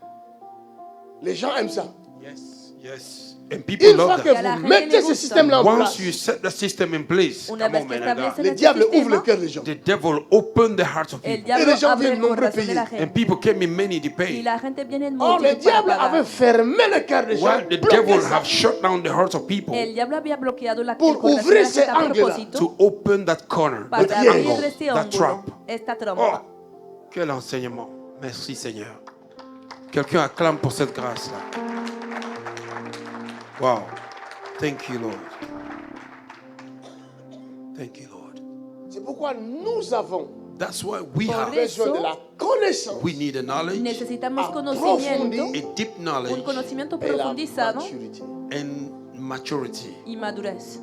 les gens aiment ça. Yes, yes. And people Une fois love que that. a la vous gente mettez le ce gusta. système-là en Once place, you set the system in place, una come vez on, que man of God, establecen le este diable ouvre le sistema, cœur des gens. the devil opened the hearts of el people. diablo les gens abre viennent el nombreux corazón de la payer. And gente. people came in many to Y pay. la gente viene en Or, le multitud para diable avait pagar. fermé le cœur des gens. While the bloqué devil ça. have shut down the hearts of people El diablo había bloqueado el Pour corazón de ouvrir la gente ese a angle-là. propósito to open that corner, para that piège. abrir este that ángulo, trap. esta trampa. Oh, quel enseignement. Merci Seigneur. Quelqu'un acclame pour cette grâce-là. Wow. Thank you, Lord. Thank you, Lord. C'est pourquoi nous avons That's why we Por have, besoin de la connaissance we need a knowledge, Necesitamos Approfundir. conocimiento, a deep un knowledge, conocimiento et la profundizado maturité. and maturity. y madurez.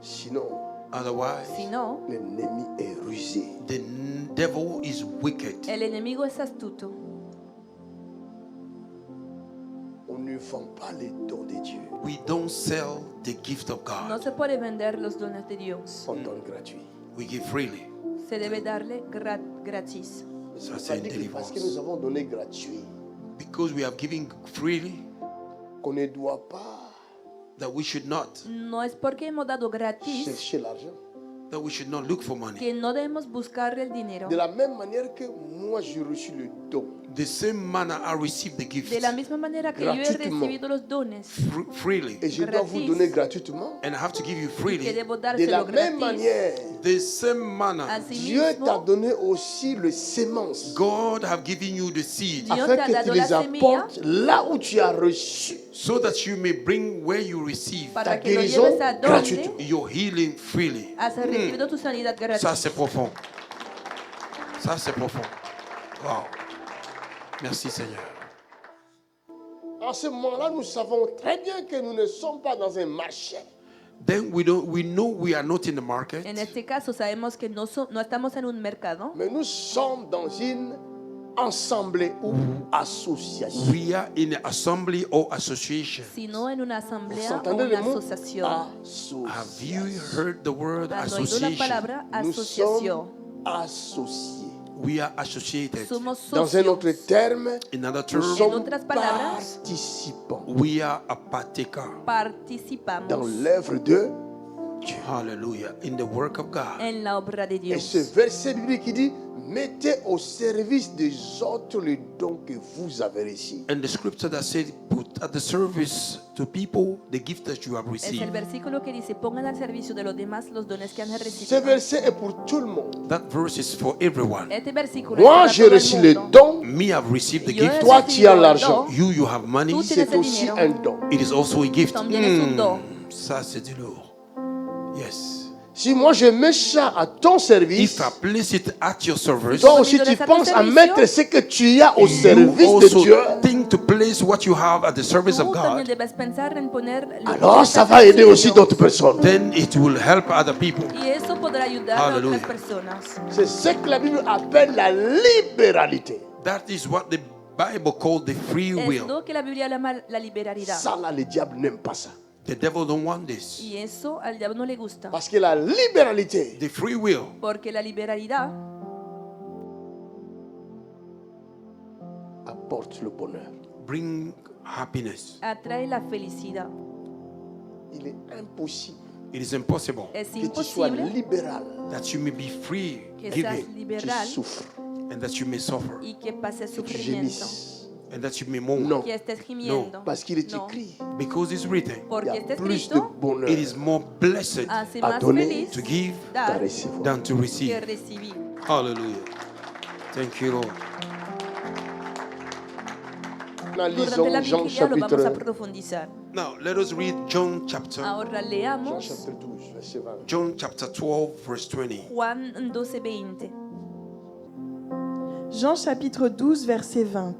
Sinon, Otherwise, Si no, l'ennemi est rusé. the devil is wicked. el enemigo es astuto. On ne vend pas les dons de Dieu. We don't sell the gift of No God. se puede vender los dones de Dios. On donne gratuit. We give freely. Se debe darle gratis. Ça, Ça c'est veut une dire que parce que délivrance. nous avons donné gratuit, Because we have given freely, qu'on ne doit pas that we should not, No es porque hemos dado gratis chercher l'argent. that we should not look for money. que no debemos buscar el dinero. De la même manière que moi j'ai reçu le don The same manner I received the gift De la misma manera que yo he Gratuitement. recibido los dones freely, et je dois vous Gratis. donner gratuitement. and I have to give you que freely. debo De la dárselo même gratis, manière, The same manner, Dieu t'a asimismo, donné aussi le sémence God have given you the seed Dios afin te ha que tu dado les la semilla apportes là où tu as reçu so that you may bring where you receive para ta que lo guérison lleves a donde gratuitement. your healing freely. has recibido tu sanidad gratis. Ça c'est profond. Ça c'est profond. Wow. Merci Seigneur. En ce moment-là, nous savons très bien que nous ne sommes pas dans un marché. Then we know we are not in the market, En este caso sabemos que no estamos en un mercado, Mais nous sommes dans une assemblée ou association. we are in an assembly or association. sino en una Vous asamblea o entendez le una mot asociación. Have you heard the word ¿Han oído la association? palabra Nous asociación? sommes associés. We are associated. Somos Dans un socios. autre terme, In other nous terms, sommes otras palabras, participants we are a partaker. Participamos dans l'œuvre de Dieu. Hallelujah. In the work of God. en la obra de Et Dios. ce verset biblique qui dit, mettez au service des autres les dons que vous avez reçus. And the scripture that said, put at the service to people the gift that you have Es el received. versículo que dice, pongan al servicio de los demás los dones que han Ce recibido. verset est pour tout le monde. That verse is for everyone. Este versículo es Moi, para j'ai todo el reçu les mundo. dons. Me have received the Yo he gift. Toi, tu as recibido el l'argent. don. You have money. Tú C'est tienes el aussi dinero. un don. It is also a gift. También es un don. Ça, c'est du lourd. Yes. Si moi je mets ça à ton service, If I place it at your service, toi aussi tu penses à mettre ce que tu as au service de Dieu, also think to place what you have at the service of Tú también God, debes pensar en poner lo que alors estás ça va aider haciendo. aussi d'autres personnes. then it will help other people. Y eso podrá ayudar a Hallelujah. otras personas. C'est ce que la Bible appelle la libéralité. That is what the Bible called the free Es will. lo que la Biblia llama la liberalidad. Ça là, le diable n'aime pas ça. The devil don't want this. Y eso al diablo no le gusta. Parce que la libéralité The free will Porque la liberalidad apporte le bonheur. bring happiness. atrae la felicidad. Il est impossible It is impossible Es que tu sois imposible libéral, that you may be free que seas giving tu liberal souffres, and that you may suffer y que pases que tu sufrimiento. gémisses. and that you may mourn. Non, Que estés gimiendo. parce qu'il est No, écrit, Because it's written, il porque y a está plus de escrito, bonheur it is more blessed hace a más donner, feliz to give qu'à dar recevoir. than to que receive. recibir. Hallelujah. Thank you, Lord. Durante Lisons la Jean vigilia lo vamos a chapitre, profundizar. Now, let us read John chapter Ahora Jean leamos chapitre 12, verset 20. John chapter 12 verse 20. Juan 12:20. Jean chapitre 12, verset 20.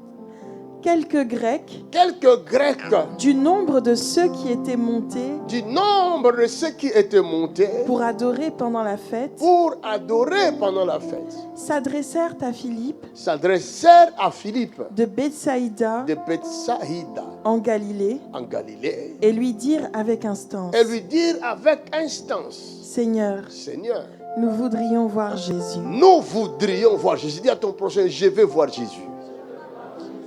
Quelques Grecs, Quelques Grecs du nombre de ceux qui étaient montés du nombre de ceux qui étaient montés pour adorer pendant la fête, pour adorer pendant la fête s'adressèrent à Philippe s'adressèrent à Philippe de Bethsaïda de Bethsaïda en Galilée en Galilée et lui dirent avec instance, et lui dirent avec instance, Seigneur, Seigneur, nous voudrions voir Jésus. nous voudrions voir Jésus. Dis à ton prochain, je veux voir Jésus.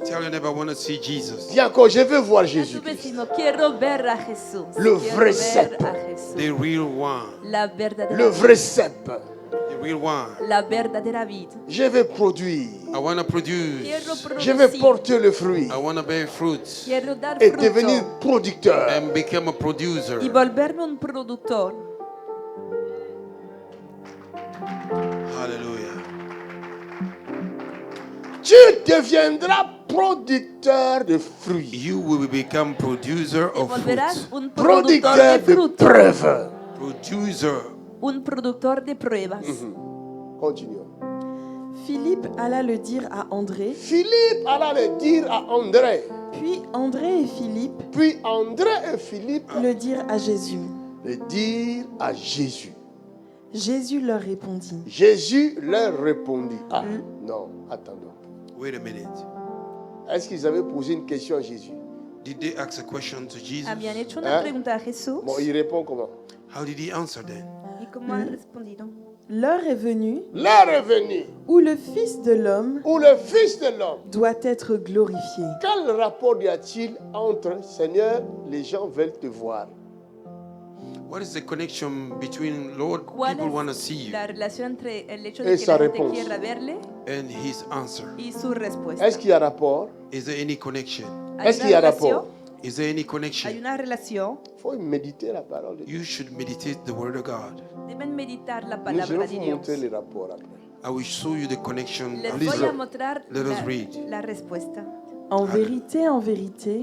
Tell your neighbor, I want to see Jesus. Dis encore, je veux voir A tu Jésus. vecino, quiero ver a Jesús. Le Quiero vrai ver cep. a Jesús. The real one. La verdadera Le vrai cep. The real one. La verdadera vid. Je vais produire. I want to produce. Quiero Je vais producir. porter le fruit I want to bear fruits Quiero dar et fruto devenir producteur. and become a producer. y volverme un productor. Hallelujah. Tu deviendras producteur de fruits. You will become producer Te of volverás fruits. un productor Producteur de de fruto. preuves. Producer. Un productor de pruebas. Continuons. Philippe alla le dire à André, Philippe alla le dire à André. puis André et Philippe Puis André et Philippe le dirent à Jésus. le dirent à Jésus. Jésus leur répondit, Jésus leur répondit. Ah, non, attendons. Wait a minute. Est-ce qu'ils avaient posé une question à Jésus? Did they ask a question to Jesus? Habían hecho una ¿Eh? pregunta a Jesús. Bon, il répond comment? How did he answer then? ¿Y cómo ha respondido? l'heure est venue L'heure est venue où le Fils de l'homme où le Fils de l'homme. doit être glorifié. Quel rapport y a-t-il entre Seigneur, les gens veulent te voir? What is the connection between Lord, ¿Cuál people want to es see you, la relación entre el hecho de que Esa la gente respuesta. quiera verle and his answer? y su respuesta? Est-ce qu'il y a rapport? Is there any connection? ¿Hay Est-ce una qu'il y a relación? rapport? Is there any Hay connection? una relación. Il faut méditer la parole de Dieu. You should meditate the word of God. Deben meditar la Nous palabra allons de vous Dios. montrer les rapports après. I will show you the connection. Les Please voy a read. mostrar Let us read. la respuesta. En vérité, En vérité,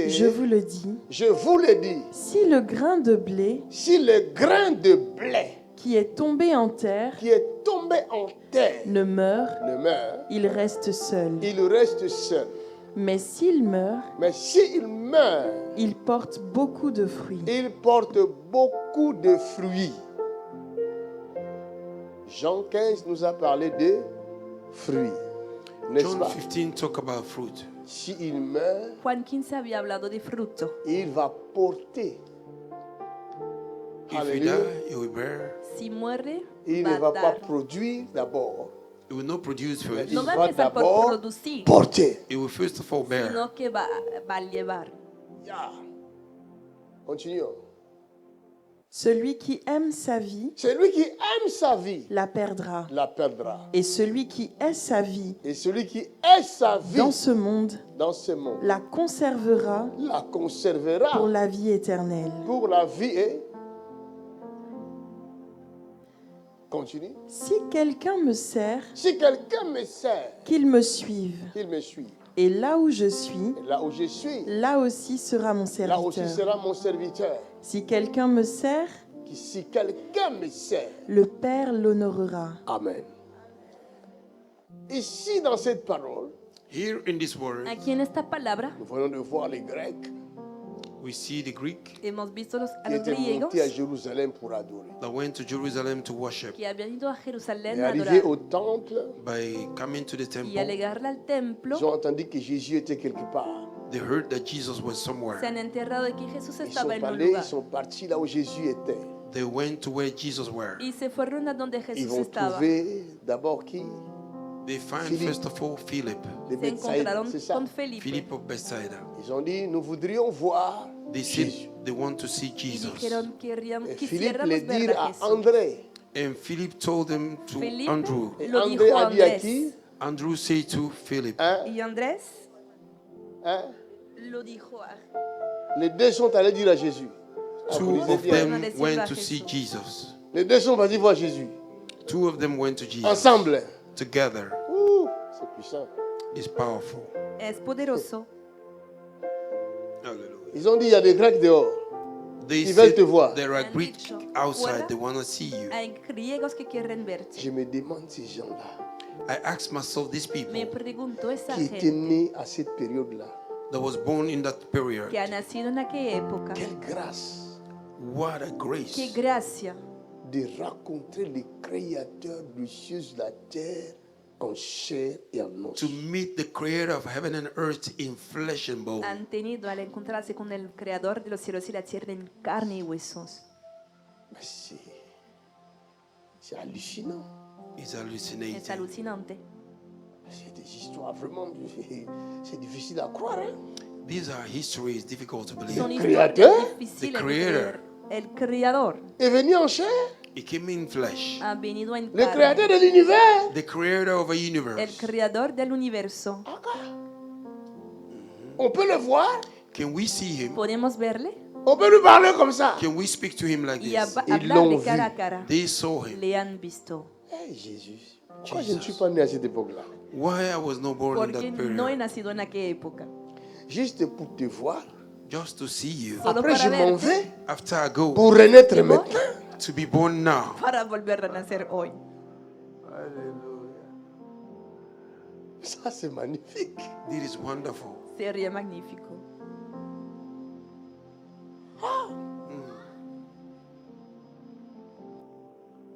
je vous le dis, je vous le dis, si le grain de blé si le grain de blé qui est tombé en terre qui est tombé en terre ne meurt, ne meurt, il reste seul. il reste seul. Mais s'il meurt, Mais s'il meurt, il porte beaucoup de fruits. il porte beaucoup de fruits. Jean 15 nous a parlé de fruits, n'est-ce John pas? 15 talk about fruit. S'il meurt, Juan 15 había hablado de fruto. il va porter. If you Alléluia. die, you will bear. Si muere, Il va ne a va pas dar. produire d'abord, It will not produce first. il No va a va empezar por d'abord producir, porter. It will first of all bear. sino que va a llevar. Ya. Continuons. Celui qui aime sa vie Celui qui aime sa vie la perdra. la perdra. Et celui qui hait sa vie Et celui qui est sa vie dans ce monde dans ce monde la conservera la conservera pour la vie éternelle. pour la vie et... Continue. Si quelqu'un me sert, Si quelqu'un me sert, qu'il me suive. qu'il me suit. Et là où je suis, Et là où je suis, là aussi sera mon là aussi serviteur. sera mon serviteur. Si quelqu'un me sert, Si quelqu'un me sert, le Père l'honorera. Amen. Ici, dans cette parole, Here in this word, Aquí en esta palabra nous venons de voir les Grecs we see the Greek hemos visto a qui los étaient griegos montés à Jérusalem pour adorer. that went to Jerusalem to worship. que habían ido a Et Jerusalén a arrivés adorar au temple, By coming to the y temple, al llegar al templo ils ont entendu que Jésus était quelque part. they heard that Jesus was se somewhere. han enterrado de que Jesús Ils estaba sont en un allés, lugar ils sont partis là où Jésus était. They went to where Jesus were. y se fueron a donde Ils Jesús vont estaba. trouver d'abord qui? They find Philippe. first of all Philip, Les Se Bethsaïdes, encontraron c'est ça. con Felipe Philip of Bethsaida. Ils ont dit, nous voudrions voir They said Jésus. they want to see y Jesus. dijeron Et Philippe quisiéramos le ver dit a à Jesús. André. And Philip told them to Felipe Andrew. Et lo André dijo a a dit à Andrés qui? Andrew said to Philip, Hein? y Andrés Hein? lo dijo a Les deux sont allés dire à Jésus. Ah, two vous lisez of bien. them Decirlo went a to see Jesús. Jesus. Les deux sont partis voir Jésus. Two of them went to Jesus Ensemble. together. Ouh, c'est puissant. It's powerful. es poderoso. Hallelujah. Ils ont dit, il y a des Grecs dehors. They Ils veulent said te voir. there are Han Greeks dicho, outside. "Fuera They want to see you. Hay griegos que quieren verte. Je me demande ces gens-là I asked myself, these Me people pregunto esa qui étaient gente nés à cette période-là. that was born in that period, que ha nacido en aquella época. Quelle grâce what a Qué grace gracia de rencontrer le Créateur du ciel et de la terre en chair et en os. to meet the creator of heaven and earth in flesh and bone. han tenido al encontrarse con el creador de los cielos y la tierra en carne y huesos. Mais c'est hallucinant. It's Es hallucinating. alucinante. C'est des histoires vraiment, c'est difficile à croire. Hein? These are histories difficult to believe. Son El historias creador, difíciles the de creator. creer. El creador Est venu en chair, He came in flesh. ha venido en le carne. Créateur de l'univers. The creator of a El universe. creador del universo. On peut le voir, Can we see him? ¿Podemos verle? on peut lui parler comme ça. Can we speak to him like Y this? Ils l'ont hablarle vu. cara a cara. They saw him. Le han visto. Hey, Jésus, pourquoi je ne suis pas né à cette époque-là? Why I was not born in Porque that no he period? nacido en aquella época. Juste pour te voir. Just to see you. Solo Après, je para m'en verte. vais After I go, pour renaître Et moi? maintenant. to be born now. Para volver a nacer hoy. Ça, c'est magnifique. It is wonderful. Sería magnífico.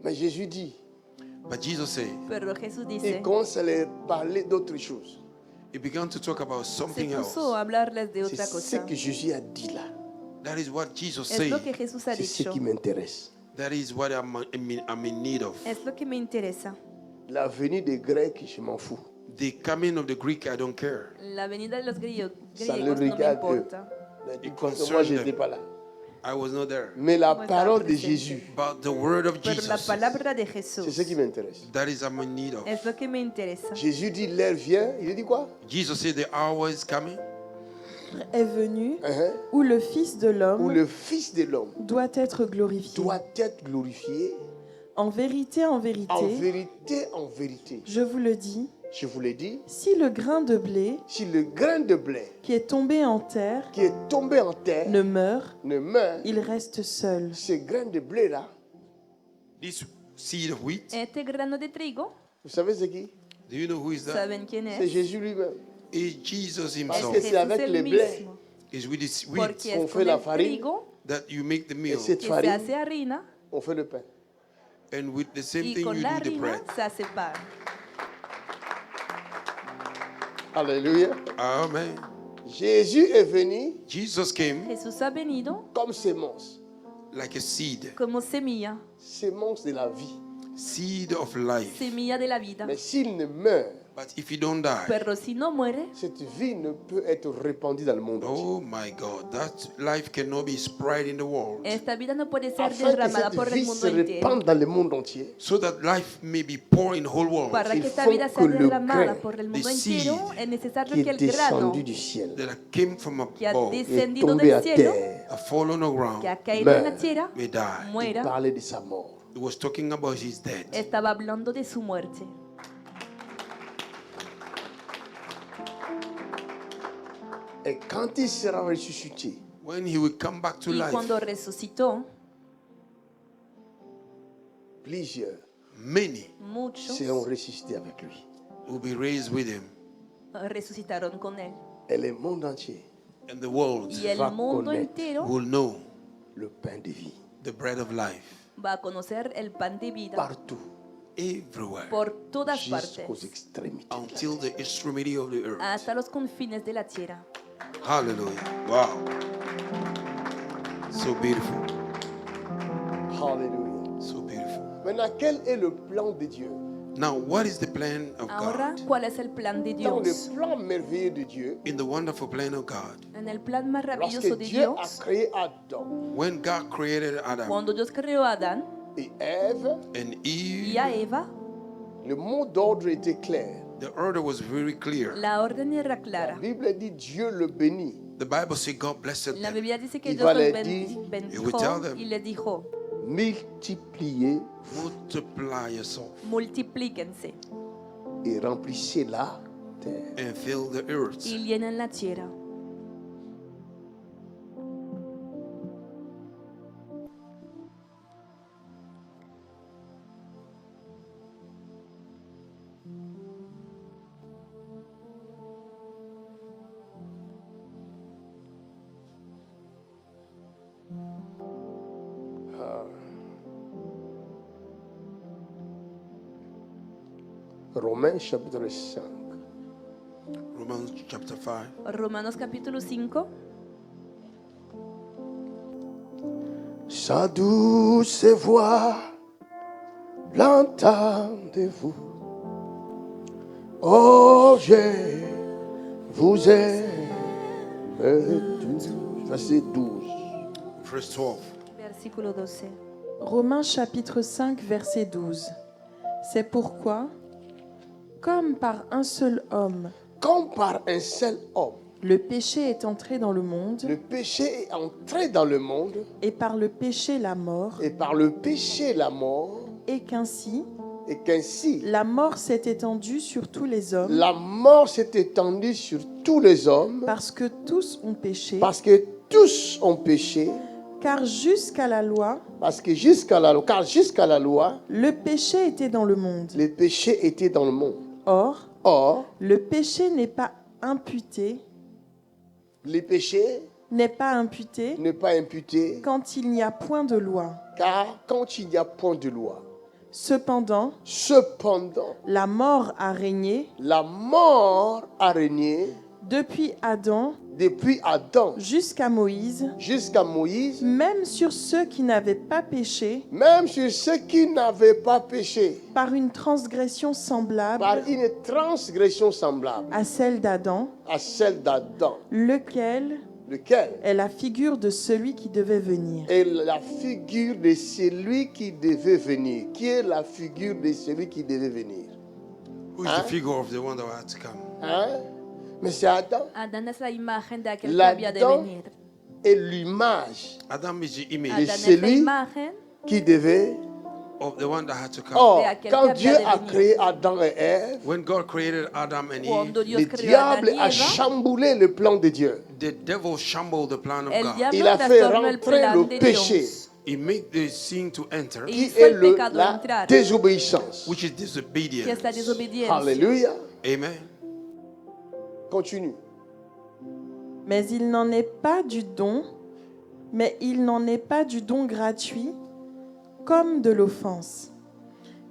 Mais Jésus dit, But Jesus said, Pero Jesús il dice, commence à leur parler d'autre chose. he began to talk about se something puso else. a hablarles de C'est otra ce cosa. que Jésus a dit là. That is what Jesus Es lo said. que Jesús ha C'est ce dicho. qui m'intéresse. That is what I'm in need of. Es lo que me interesa. La venue des Grecs, je m'en fous. The coming of the Greek, I don't care. La venida de los Ça le griegos no me regarde eux. importa. Parce que concerne moi, je them. n'étais pas là. I was not there. Mais la Moi, parole de estaba Jésus, But the word of Pero la Jesus, palabra de c'est ce Jesús qui m'intéresse. that is I'm in need of. es lo que me interesa. Jésus dit, l'heure vient. Il dit quoi? Jesus said the hour is coming Est venu Hein? où le Fils de Où l'homme le Fils de l'homme doit être glorifié. doit être glorifié. En vérité, En vérité, je vous le dis, je vous l'ai dit, si le grain de blé si le grain de blé qui est tombé en terre qui est tombé en terre ne meurt, ne meurt, il reste seul. ce grain de blé-là, this seed of wheat. Este grano de trigo, vous savez c'est qui? Do you know who is that? ¿saben quién C'est es? Jésus lui-même. It's Jesus Parce himself. que c'est avec el les blés mismo. It's with this Porque wheat es qu'on con fait la el farine. trigo that you make the et meal. cette que se farine, hace harina on fait le pain. And with the same y thing con you la do the harina bread. se hace pan. Alléluia. Amen. Jésus est venu Jesus came Jesús ha venido comme sémence. like a seed, como semilla, sémence de la vie. seed of life. semilla de la vida. Mais s'il ne meurt, But if you don't die, Pero si no muere, cette vie ne peut être répandue dans le monde entier. oh my God, that life cannot be spread in the world. esta vida no puede ser Afin que derramada cette por el vie mundo se entero. répande dans le monde entier, So that life may be poured in the whole world. Para Il que esta faut vida sea que le derramada grain por el mundo the entero, seed es necesario qui que est el grano descendu du ciel, That came from que ha above, est descendido tombé del à cielo, terre, a fall on the que ground, ha caído en la Meurt. tierra, may die. il muera, parlait de sa mort. It was talking about his death. estaba hablando de su muerte. Et quand il sera ressuscité, When he will come back to Y life, cuando resucitó, plusieurs many muchos seront ressuscités avec lui. will be raised with him. resucitaron con él. Et le monde entier And the world Y el Va mundo con él. entero will know le pain de vie. the bread of life va a conocer el pan de vida Partout, everywhere por todas jusqu'aux partes, extrémités. de la until the extremity of the earth. hasta los confines de la tierra. Hallelujah. Wow. So beautiful. terre. Hallelujah. So beautiful. Maintenant, quel est le plan de Dieu? Now, what is the plan of Ahora, God? ¿cuál es el plan de Dans Dios? le plan merveilleux de Dieu, In the wonderful plan of God, En el plan maravilloso lorsque de Dieu a Dios, créé Adam when God created Adam cuando Dios creó a Adán et Ève, and y a Eve, Eva, le mot d'ordre était clair. the order was very clear. la orden era La clara. Bible dit Dieu le bénit. The Bible says God blessed La them. Biblia dice que Y Dios los vale dir- He would bendijo tell them. y le dijo, Multipliez Multiply yourself multiplíquense et remplissez la terre. and fill the earth. y llenen la tierra. Romains chapitre 5. Romans chapter 5. Romanos capítulo 5. Sa douce voix, l'entendez-vous? Oh, je vous aime tous. Verset 12. Verse 12. Versículo 12. Romains chapitre 5, verset 12. C'est pourquoi, comme par un seul homme, Comme par un seul homme, le péché est entré dans le monde, le péché est entré dans le monde, et par le péché la mort, et par le péché la mort, et qu'ainsi et qu'ainsi la mort s'est étendue sur tous les hommes, la mort s'est étendue sur tous les hommes, parce que tous ont péché, parce que tous ont péché, car jusqu'à la loi, parce que car jusqu'à la loi, le péché était dans le monde. le péché était dans le monde. Or, Or, le péché n'est pas imputé le péché n'est pas imputé n'est pas imputé, quand il n'y a point de loi. car quand il n'y a point de loi. Cependant, Cependant, la mort a régné la mort a régné depuis Adam depuis Adam jusqu'à Moïse, jusqu'à Moïse, même sur ceux qui n'avaient pas péché, même sur ceux qui n'avaient pas péché, par une transgression par semblable une transgression semblable à celle d'Adam, à celle d'Adam, lequel lequel est la figure de celui qui devait venir. est la figure de celui qui devait venir. Qui est la figure de celui qui devait venir? Who is the figure of the one that had to come? Hein? Mais c'est Adam. Adán es la imagen de aquel que había de L'Adam venir. est l'image Adam is the image Adán es la celui- imagen qui devait. of the one that had to come. Or, De aquel quand que Dieu había de a venir. créé Adam et Ève, When God created Adam and Eve, cuando Dios le creó a Adán diable y a Eva, chamboulé le plan de Dieu. the devil shambled the plan of el God. diablo Il a fait trastornó el rentrer plan le de péché. Dios. He made the sin to enter, Y Qui hizo est el pecado la entrar, désobéissance. which is que es la disobedience. desobediencia. Alléluia. Amen. Continue. Mais il n'en est pas du don, mais il n'en est pas du don gratuit, comme de l'offense.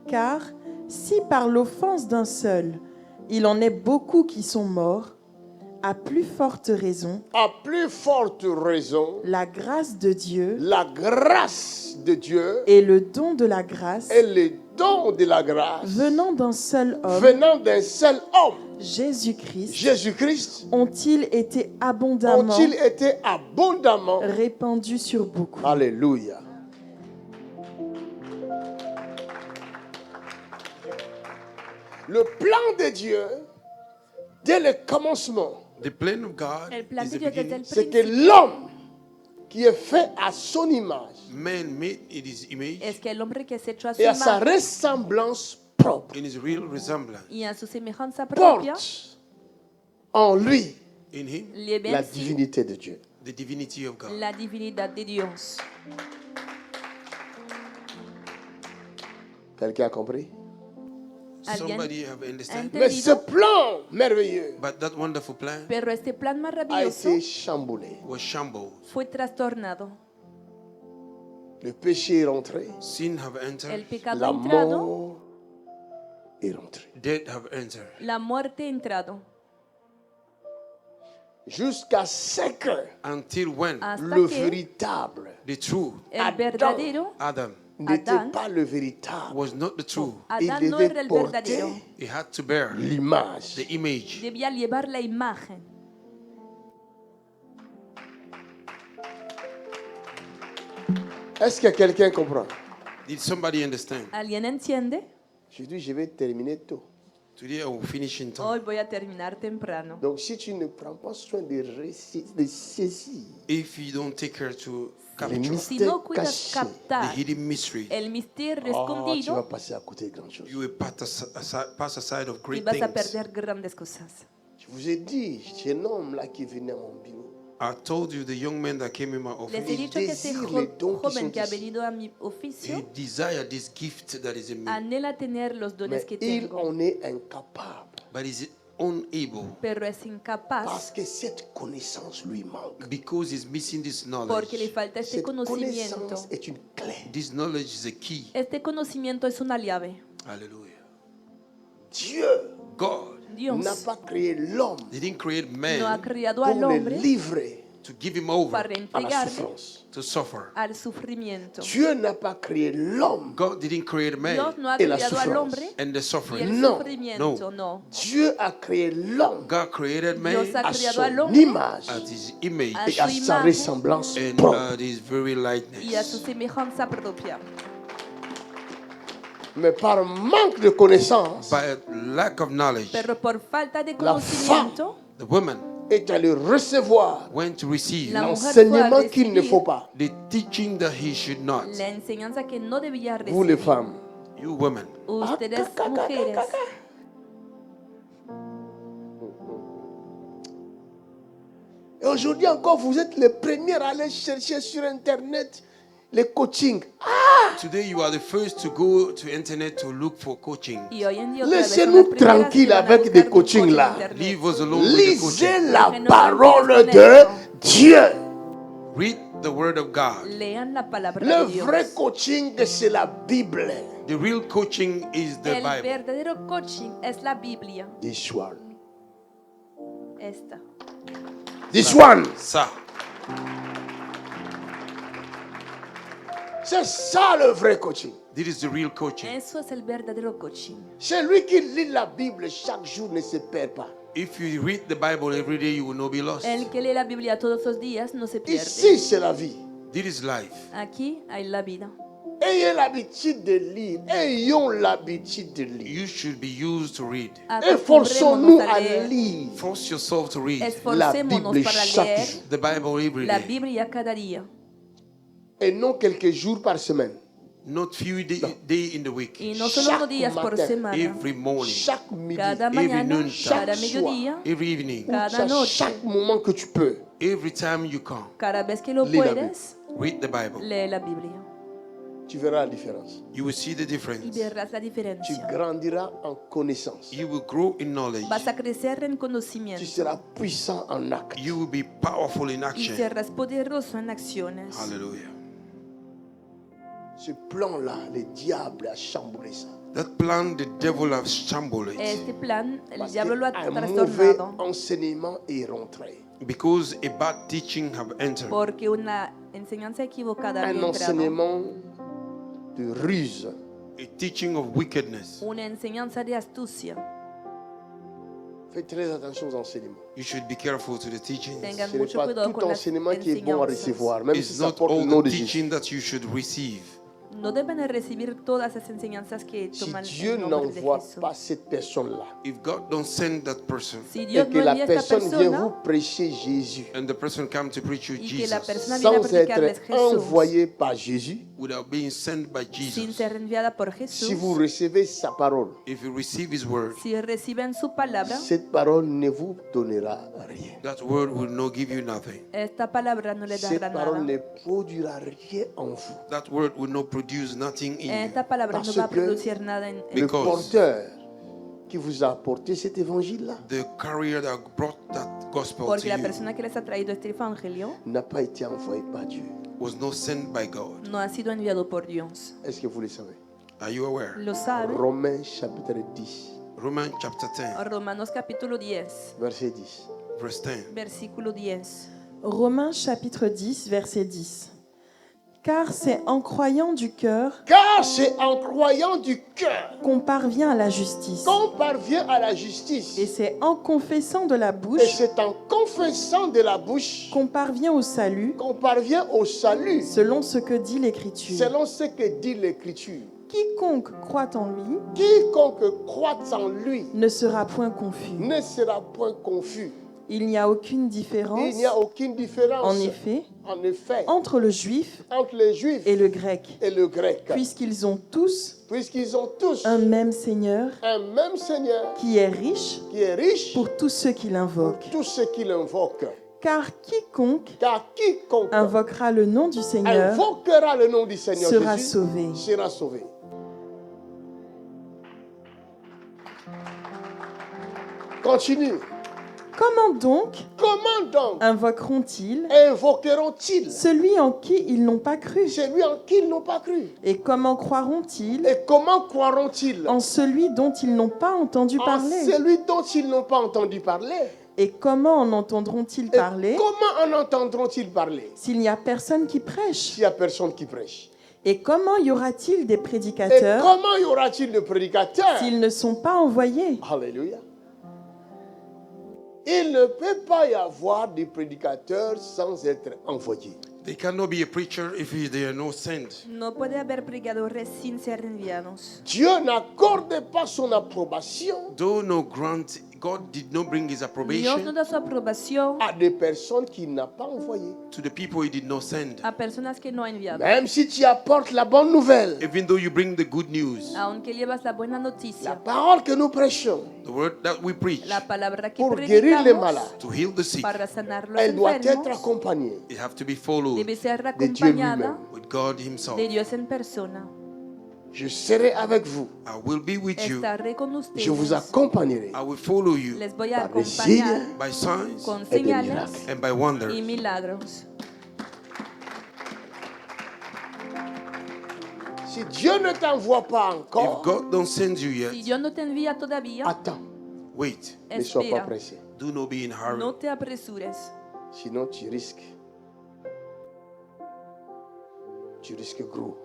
Car si par l'offense d'un seul, il en est beaucoup qui sont morts, À plus forte raison, à plus forte raison, la grâce de Dieu la grâce de Dieu et le don de la grâce et le don de la grâce venant d'un seul homme, venant d'un seul homme, Jésus-Christ, Jésus-Christ, ont-ils été abondamment ont-ils été abondamment répandus sur beaucoup. Alléluia. Le plan de Dieu, dès le commencement, The plan of God El plan is de the Dios desde beginning. el c'est que principio l'homme qui est fait à son image Man made in his image, es que el hombre que es hecho a su et à sa imagen ressemblance propre in his real resemblance. y a su semejanza propia, porte en lui In him, lleve la en sí divinité de Dieu. the divinity of God. la divinidad de Dios. Quelqu'un a compris? ¿Alguien Somebody have understand? Mais ce entendido? plan merveilleux But that wonderful plan Pero este plan a maravilloso été chamboulé. was shambled. fue trastornado. Le péché est rentré, Sin have entered, El pecado la ha entrado, mort est rentrée. death have entered. la muerte ha entrado. Jusqu'à ce que Until when Hasta le que véritable the true el Adán verdadero Adam n'était Adán pas le véritable. was not the true. Adán Il no era devait el porter verdadero. He had to bear l'image. the image. Debía llevar la imagen. Est-ce que quelqu'un comprend? Did somebody understand? ¿Alguien entiende? Je dis, je vais terminer tôt. Today I will finish in time. Hoy voy a terminar temprano. Donc, si tu ne prends pas soin de saisir If you don't take care to les capture Si mystères no cuidas cachés, the captar hidden mystery, el misterio tu vas escondido, passer à côté de grandes choses. you will pass aside of y great vas a things. perder grandes cosas. Je vous ai dit, j'ai un homme là qui venait à mon bureau. I told you the young man that came in my Les office, he dicho que ese désire les dons qui joven sont que ha ici. venido a mi he oficio desired this gift that is in me, anhela tener los dones Mais que il tengo, en est incapable. but is unable pero es incapaz Parce que cette connaissance lui manque. because he's missing this porque le knowledge. falta este Cette conocimiento. connaissance est une clé. This knowledge is a key. Este conocimiento es una llave. Hallelujah. Dieu God Dios n'a pas créé l'homme didn't create no ha man creado al pour le hombre livrer to give him over para à la entregarle souffrance. to suffer. al sufrimiento. Dieu n'a pas créé l'homme God didn't create man Dios no ha et la creado al souffrance. hombre and the y suffering. el No, sufrimiento, no. Dieu a créé l'homme God created man Dios ha à creado al son hombre image at his image a et à su sa imagen ressemblance and propre. at his very y a likeness. su semejanza propia. Mais par manque de connaissance, By lack of knowledge, Pero por falta de La conocimiento, the woman est allé recevoir went to receive La mujer l'enseignement fue a qu'il ne recibir faut pas. the teaching that he should not. la enseñanza que no debía Vous les recibir. femmes. You women, Ustedes, mujeres, Et aujourd'hui encore, vous êtes les premières à aller chercher sur Internet les coachings. today you are the first to go to internet to look for coaching. y hoy en día otra vez son Laissez-nous las primeras que tranquilles van a avec buscar des un coachings coach en là. internet. Leave us alone with the Lisez coaching. la Déjenos parole tranquilos con de esto. Dieu. Read the word of God. Lean la palabra Le de Dios. vrai coaching, c'est la Bible. The real coaching is the El Bible. verdadero coaching es la Biblia. This one. Esta. This one. Ça, C'est ça le vrai coaching. this is the real coaching. Eso es el verdadero coaching. Celui qui lit la Bible chaque jour ne se perd pas. If you read the Bible every day, you will not be lost. El que lee la Biblia todos los días no se pierde. Ici, c'est la vie. This is life. Aquí hay la vida. Ayez l'habitude de lire. Ayons l'habitude de lire. You should be used to read. Efforçons-nous Acostumbrémonos a à leer. lire Force yourself to read Esforcémonos Bible para chaque leer jour. the Bible every la day. Biblia cada día. et non quelques jours par semaine. Not few day in the week. Y no solo unos días por matin. semana. Every morning, Chaque midi, Cada every mañana, noontime, cada chaque mediodía, every evening, cada noche, chaque moment que tu peux. every time you come, cada vez que lo Lee la puedes, read the Bible. lee la Biblia. Tu verras la différence. You will see the Y difference. verás la Tu diferencia. grandiras en connaissance. You will grow in knowledge. Vas a crecer en Tu conocimiento seras puissant en acte. You will be powerful in y action. serás poderoso en acciones. Hallelujah. Ce plan-là, le diable a chamboulé ça. That plan, the devil has shambled it. Este plan, el Parce diablo lo ha qu'un mauvais trastornado enseignement est rentré. Because a bad teaching have entered. porque una enseñanza equivocada Un había entrado. enseignement de ruse. A teaching of wickedness. Una enseñanza de astucia. Faites très attention aux enseignements. You should be careful to the teachings. Tengan Ce n'est mucho pas cuidado tout con las enseignement qui est bon à enseñanzas. recevoir, même si It's ça not porte le all nom the de Jésus. teaching that you should receive. No deben de recibir todas las enseñanzas que Si toman Dieu el nombre de n'envoie Jesús. pas cette personne-là, If God don't send that person Si Dios et no que la envía a esta personne vient vous persona prêcher Jésus, and the person come to preach you y que la Jesus persona viene a sans predicarles être Jesús envoyé par Jésus, without being sent by sin Jesus, ser enviada por Jesús, si vous recevez sa parole, if you receive His word, si reciben su palabra, cette parole ne vous donnera rien. that word will not give you nothing. esta palabra no le Cette dará parole nada. ne produira rien en vous. That word will not produce nothing in you. Esta palabra no Parce va a que producir nada en Le Because- porteur qui vous a apporté cet évangile-là The carrier that brought that gospel porque to la you persona que les ha traído este evangelio n'a pas été envoyé par Dieu. was not sent by God. no ha sido enviado por Dios. Est-ce que vous le savez? Are you aware? ¿Lo sabe? Romains chapitre 10, Romans chapter 10, Romanos capítulo 10, verset 10. verse 10. versículo 10. Romains chapitre 10, verset 10. Car c'est en croyant du cœur Car c'est en croyant du cœur qu'on parvient à la justice. qu'on parvient à la justice. Et c'est en confessant de la Et bouche c'est en confessant de la bouche qu'on parvient au salut, qu'on parvient au salut, selon ce que dit l'Écriture. selon ce que dit l'Écriture. Quiconque croit en lui Quiconque croit en lui ne sera point confus. ne sera point confus. Il n'y a aucune différence, Il n'y a aucune différence, en effet, entre le juif entre les Juifs et le grec, et le Grec, puisqu'ils ont tous puisqu'ils ont tous un même Seigneur un même Seigneur qui est riche qui est riche pour tous ceux qui l'invoquent. tous ceux qui l'invoquent. Car quiconque Car quiconque invoquera le nom du Seigneur invoquera le nom du Seigneur sera Jésus sauvé. sera sauvé. Continue. Comment donc Comment donc invoqueront-ils invoqueront-ils celui en qui ils n'ont pas cru? celui en qui ils n'ont pas cru? Et comment croiront-ils Et comment croiront-ils en celui dont ils n'ont pas entendu en parler? celui dont ils n'ont pas entendu parler? Et comment en entendront-ils Et parler comment en entendront-ils parler s'il n'y a personne qui prêche? s'il n'y a personne qui prêche? Et comment y aura-t-il des Et prédicateurs comment y aura-t-il de prédicateurs? s'ils ne sont pas envoyés? Alléluia. Il ne peut pas y avoir de prédicateurs sans être envoyés. There cannot be a preacher if they are not sent. No puede haber predicadores sin ser enviados. Dieu n'accorde pas son approbation Though no grant, God did not bring His Dios no approbation da su aprobación à des personnes qu'il n'a pas envoyées. to the people He did not send. a personas que no ha enviado. Même si tu apportes la bonne nouvelle, Even though you bring the good news, Aunque llevas la buena la noticia, parole que nous prêchons the word that we preach la palabra que pour guérir les predicamos malades, to heal the sick, para sanar los elle doit être enfermos, accompagnée it have to be followed debe ser de Dieu acompañada lui-même. with God Himself. de Dios en persona. Je serai avec vous. I will be with you. Estaré con Je vous ustedes. accompagnerai I will follow you Les voy a par des acompañar signes by signs con et des señales miracles. and by wonders. y milagros. Si Dieu ne t'envoie pas If encore, God don't send you Si yet, Dios no te envía todavía, attends. wait. Ne sois pas espera, pressé. Do not be in a hurry. no te apresures. Sinon, tu risques. Tu risques gros.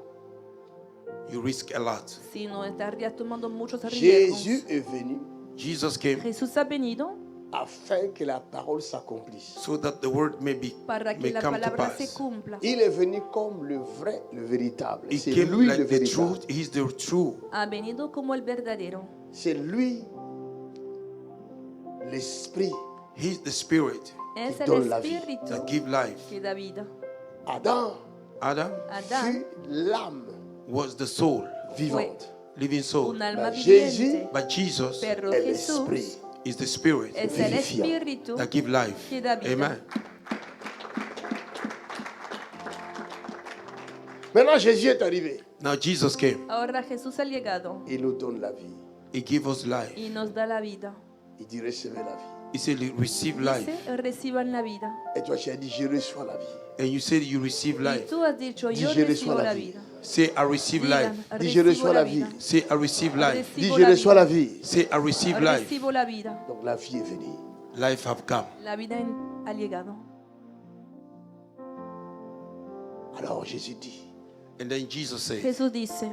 You risk a lot. Si no estarías tomando muchos Jésus riesgos. est venu Jesus came Jesús ha venido afin que la parole s'accomplisse. so that the word may para que may la come to palabra se pass. cumpla. Il est venu comme le vrai, le véritable. He C'est came lui le like the véritable. truth. He's the true. Ha venido como el verdadero. C'est lui, l'esprit. He's the spirit Es Qui el donne la vie. espíritu that give life. que da vida. Adam Adam Adán fut l'âme was the soul, vivante. living soul. un alma Jésus viviente. But Jesus Pero est Jesús l'esprit. is the spirit es el vivifiant. espíritu that give life. que da vida. Amen. Maintenant, Jésus est arrivé. Now Jesus came. Ahora Jesús ha llegado Il nous donne la vie. He gave us life. y nos da la vida. Il dit recevez la vie. He said, receive life. Dice, reciban la vida. Et toi, tu as dit je reçois la vie. And you said you receive Y life. tú has dicho, yo Dis, je recibo reçois la la vie. vida. Say, I receive Digan, life. Dis, je recibo reçois la vie. Say, I receive life. Dis, Recibo je la reçois la vida. vie. Say, I receive life. Recibo la vida. Donc la vie est venue. Life have come. La vida ha llegado. Alors Jésus dit, And then Jesus said, Jesús dice,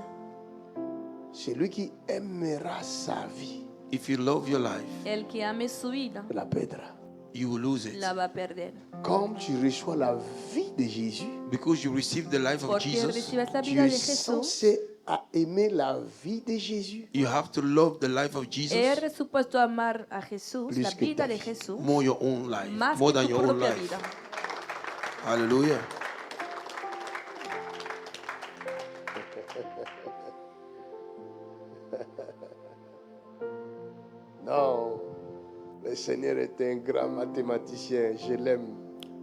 celui qui aimera sa vie if you love your life, el que ame su vida, la perdra. you will lose it. la va a perder. Comme tu reçois la vie de Jésus, Because you receive the life of Porque Jesus, recibes la tu vida de es Jesús. censé à aimer la vie de Jésus you have to love the life of Jesus Eres supuesto amar a Jesús, Plus la que vida ta de vie. Jesús, more your own life, más more que than tu your own propia life. vida. Hallelujah. Non, le Seigneur est un grand mathématicien, je l'aime.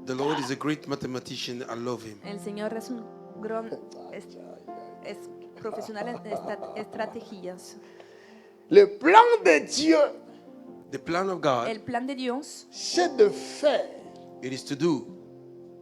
The Lord is a great mathematician. I love him. El Señor es un gran es profesional en estrategias. Le plan de Dieu, The plan of God, El plan de Dios c'est de faire it is to do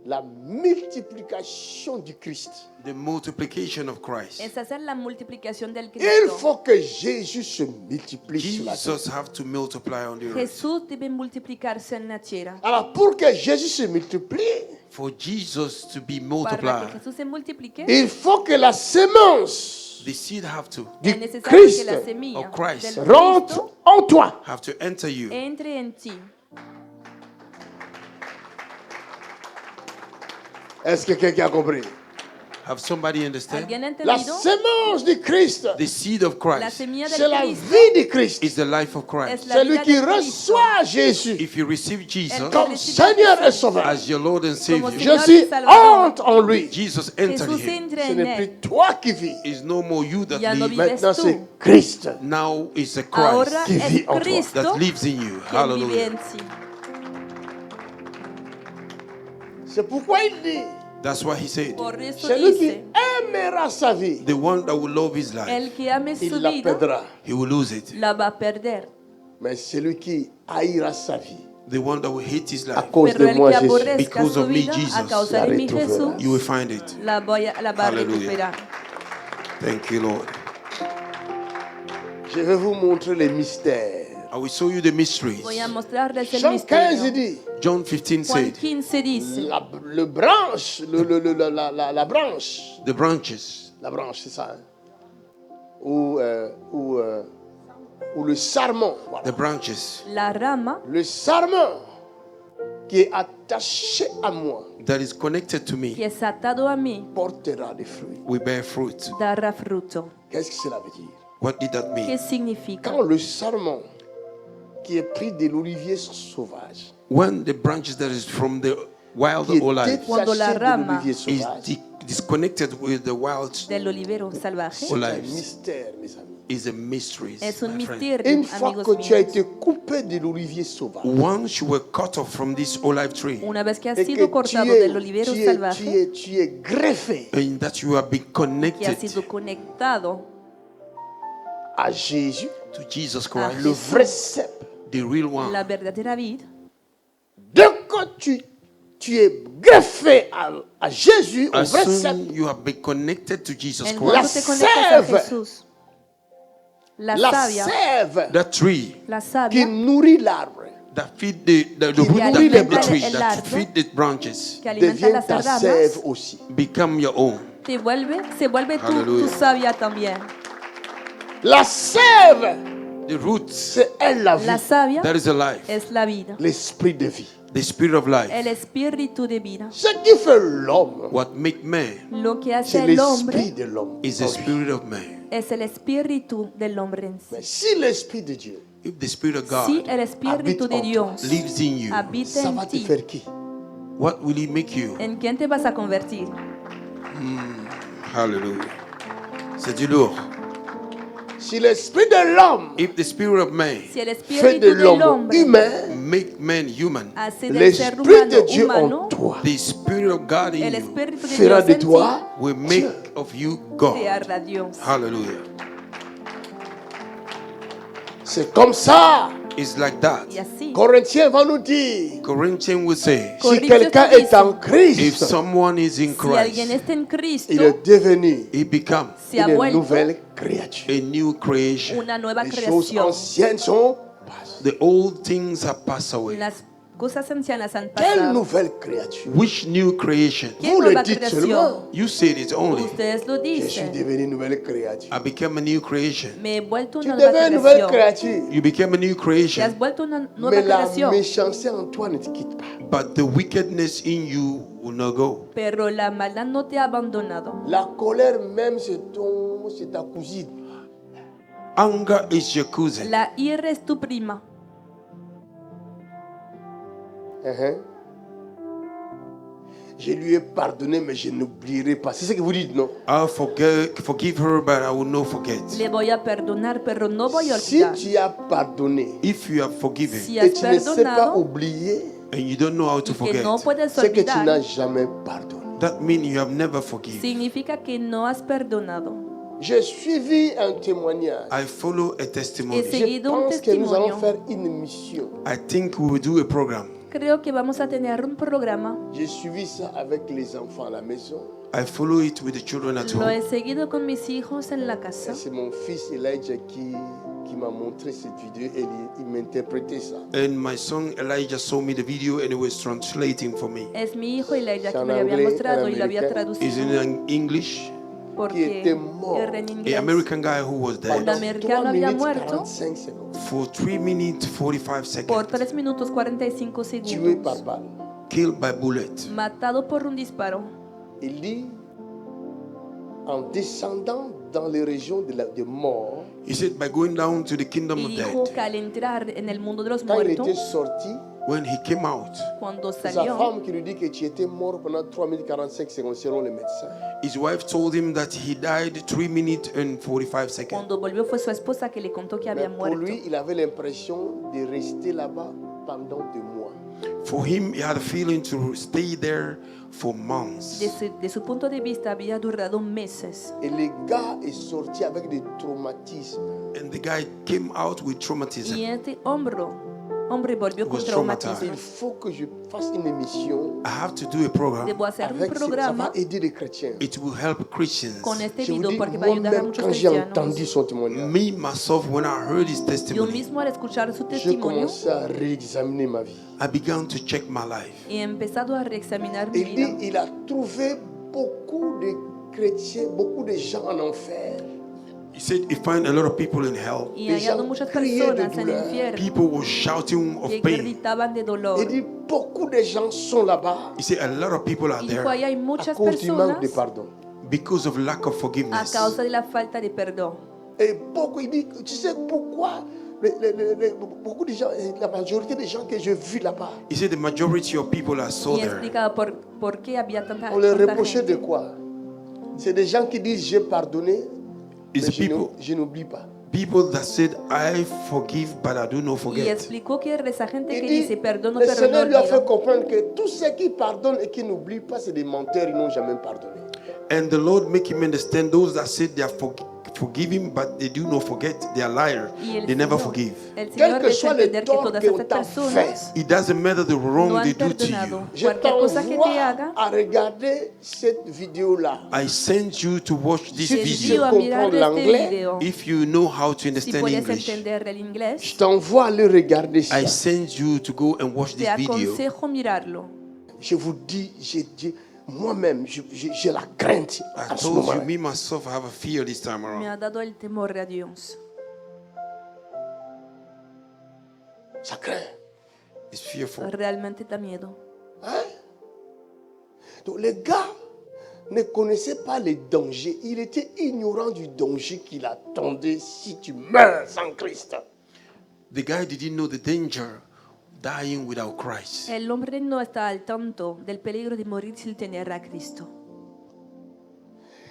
la multiplication du Christ. the multiplication of Christ. es hacer la multiplicación del Il Cristo. faut que Jésus se multiplie sur la terre. Jesus have to multiply on the earth. Jesús debe multiplicarse en la tierra. Alors pour que Jésus se multiplie, For Jesus to be Para que multiplied, Jesús se multiplique, il faut que la semence the seed have to es du necesario que Christ la semilla of Christ del rentre Cristo en toi. have to enter you. entre en ti. Est-ce que quelqu'un a compris? Have somebody understand? ¿Alguien ha La entendido? semence du Christ, The seed of La Christ semilla c'est del la Cristo vie du Christ. is the life of es Christ. la Celui vida qui del Cristo. reçoit Jésus If you receive Jesus comme Seigneur et Sauveur, as your Lord and Savior, Como Jésus entre en lui. Jesus entered Jesús him. entra Ce en n'est plus él. toi qui vis. It's no more you that Ya no live. vives Maintenant, tú. c'est Christ. Now it's a Ahora Christ qui vit es en toi. Cristo that lives in you. quien vive Hallelujah. en ti. C'est pourquoi il dit, That's why he said, Por eso celui qui dice, aimera sa vie, the one that will love his life, el que ame su il la vida, perdra. he will lose it. la va a perder. Mais celui qui haïra sa vie, The one that will hate his à life, cause Pero de el moi, que Jésus, aborrezca Because su of me, vida Jesus, a causa de mi la Jesús, you will find it. la va a Hallelujah. recuperar. Thank you, Lord. je vais vous montrer les mystères. I will show you the mysteries. Voy a mostrarles el Jean 15 misterio. dit, John 15 Juan said, 15 dice, la branche, la branche, the branches, c'est ça, hein? Ou le sarment, voilà. the branches la rama Le sarment qui est attaché à moi that is connected to me que es atado a mí portera des fruits. will bear fruit. dará fruto. Qu'est-ce que cela veut dire? What did that ¿Qué mean? significa? Quand le sarment qui est pris de l'olivier sauvage, When the branches that is from the wild qui est olive Cuando la détaché de rama l'olivier is sauvage, disconnected with the wild Del olivero salvaje c'est un olives mystère, mes amis. is a mystery. es un my friend. misterio, Une fois amigos que tu as míos. été coupé de l'olivier sauvage, Once you were cut off from this olive tree, Una vez que has et que sido cortado del olivero salvaje, tu es greffé and that you have been que has connected sido conectado à Jésus, to Jesus a Christ, le vrai Jesús, cep. the real one. la verdadera vid, Dès que tu es greffé à Jésus, au As vrai cep, soon you have been connected to Jesus en Christ, cuanto te conectas a sève. Jesús, la la savia, sève that tree la qui savia nourrit l'arbre that feed the root Qui that nourrit feed the les tree, branches. that feed the branches, que alimenta devient las ta ramas, sève aussi. become your own. se vuelve tu Aleluya. savia también. La sève, The roots, c'est elle la La vie, savia that is the life, es la vida, l'esprit de vie. the spirit of life. el espíritu de vida. Ce qui fait l'homme, What make man Lo que hace c'est el l'esprit hombre de l'homme. is the spirit of man. es el espíritu del hombre en sí. Mais si l'esprit de Dieu If the spirit of God Si el espíritu habite de en Dios lives in you, habita ça en va te ti, faire qui? what will he make you? ¿en quién te vas a convertir? Hallelujah. C'est du lourd. Si l'esprit de l'homme If the spirit of man Si el fait espíritu de del l'homme hombre humain, make man human, hace del ser l'esprit humano de Dieu en humano, toi the spirit of God in el you espíritu de fera Dios de en ti toi will make of you God. te hará Dios. Hallelujah. C'est comme ça It's like that. Y así, Corinthiens va nous dire, Corinthians would say, si Corintios quelqu'un te est en dice, if Christ, someone is in si alguien Christ, está en Cristo, il est devenu he becomes se ha une vuelto nouvelle créature. a new creation. una nueva Les choses creación. anciennes sont passées. The old things have passed away. Las cosas ancianas han Quelle pasado. nouvelle créature? Which new creation? ¿Qué Vous le nueva dites creación? seulement. You said it only. Ustedes lo Je suis dicen. devenu une nouvelle créature. I became a new creation. Me he vuelto Tu una nueva deviens une nouvelle creación. créature. You became a new Te has creation. vuelto una nueva Mais la creación. méchanceté en toi ne te quitte pas. But the wickedness in you will not go. Pero la maldad no te ha abandonado. La colère même, c'est ta cousine. Anger is your cousin. La ira es tu prima. Je lui ai pardonné, mais je n'oublierai pas. C'est ce que vous dites, non? I'll forgive her, but I will not forget. Le voy a perdonar, pero no voy a Si olvidar. tu as pardonné If you have forgiven Si et has tu ne sais pas perdonado oublier, and you don't know how to y que forget, no puedes c'est que tu olvidar, n'as jamais pardonné. that means you have never forgiven. significa que no has perdonado. J'ai suivi un témoignage. I follow a He testimony. Je seguido un pense que nous allons testimonio. faire une mission. I think we will do a program. Creo que vamos a tener un programa. J'ai suivi ça avec les enfants à la maison. I follow it with the children at Lo he home. seguido con mis hijos en la casa. Et c'est mon fils Elijah qui m'a montré cette vidéo et il m'interprétait ça. And my son Elijah saw me the video and he was translating for me. Es mi hijo Elijah que En me lo había anglais, mostrado en y lo había americano. Is traducido in English. porque était mort. era en The inglés. American guy who was Un dead americano 3 había minutes muerto 45 secondes. for 3 minutes 45 por seconds, 3 minutos 45 Tué par segundos, balle. killed by bullet. matado por un disparo. Il dit, en descendant dans les régions de mort, He said by going down to the kingdom Y of dijo death, que al entrar en el mundo de los quand il était muertos, sorti, when he came out, cuando sa salió, femme qui lui dit que tu étais mort pendant 3 minutes 45 secondes selon les médecins. his wife told him that he died 3 minutes and 45 seconds. cuando volvió fue su esposa que le contó que Mais había pour muerto. lui, il avait l'impression de rester là-bas pendant 2 mois. For him, he had a feeling to stay there for months. De su punto de vista había durado meses. Et le gars est sorti avec des traumatismes. And the guy came out with traumatism. Y este hombre volvió con Was Il traumatismo. faut que je fasse une émission I have to do a program. Debo hacer un avec ça va programa aider les chrétiens. It will help Christians. con este Je vous video dis, porque va a ayudar a moi-même, muchos quand j'ai cristianos. entendu son témoignage, Me, myself, when I heard his Yo testimony, mismo al escuchar su j'ai testimonio commencé à réexaminer ma vie. I began to check my life. he empezado a reexaminar mi Il dit, vida. il a trouvé beaucoup de chrétiens, beaucoup de gens en enfer. He said he found a lot of people in hell. Y ha hallado muchas personas en el infierno People were shouting of que pain. gritaban de dolor. Il dit, beaucoup de gens sont là-bas He said a lot of people are Y dijo, ahí there hay à muchas cause du manque de personas pardon. because of lack of a forgiveness. causa de la falta de perdón. Et beaucoup, il dit, tu sais pourquoi beaucoup de gens, la majorité des gens que j'ai vus là-bas, He said the majority of people I saw Y there. explicaba por qué había tanta, on les tanta reprochait de gente. quoi? C'est des gens qui disent, j'ai pardonné, It's mais the people je n'oublie pas. people that said I forgive but I do not Y forget. explicó que era esa gente Il que dit, dice perdono le pero no Seigneur lui a fait olvido. comprendre que tous ceux qui pardonnent et qui n'oublient pas, c'est des menteurs, ils n'ont jamais pardonné. And the Lord make him understand those that said they are forgiving but they do not forget, they are liars. Y el They never Señor- forgive. El Quel Señor que deja soit le entender que tort todas que estas on t'a personas It doesn't matter the wrong no they han do to you. perdonado. Je Cualquier cosa que te t'envoie haga, à regarder cette vidéo-là. I send you to watch this Si te tu video. envío a comprends mirar este l'anglais, video. If you know how to Si understand puedes English, entender el Je inglés, t'envoie à aller regarder ça. I send you to go and watch te this video. aconsejo mirarlo. Je vous dis, moi-même, j'ai la crainte I à ce told you, moment-là. me myself, I have a fear this time Me around. ha dado el temor a Dios. Ça craint. It's fearful. Realmente da miedo. Donc les gars ne connaissaient pas les dangers. Il était ignorant du danger qu'il attendait si tu meurs sans Christ. The guy didn't know the danger dying without Christ. El hombre no está al tanto del peligro de morir sin tener a Cristo.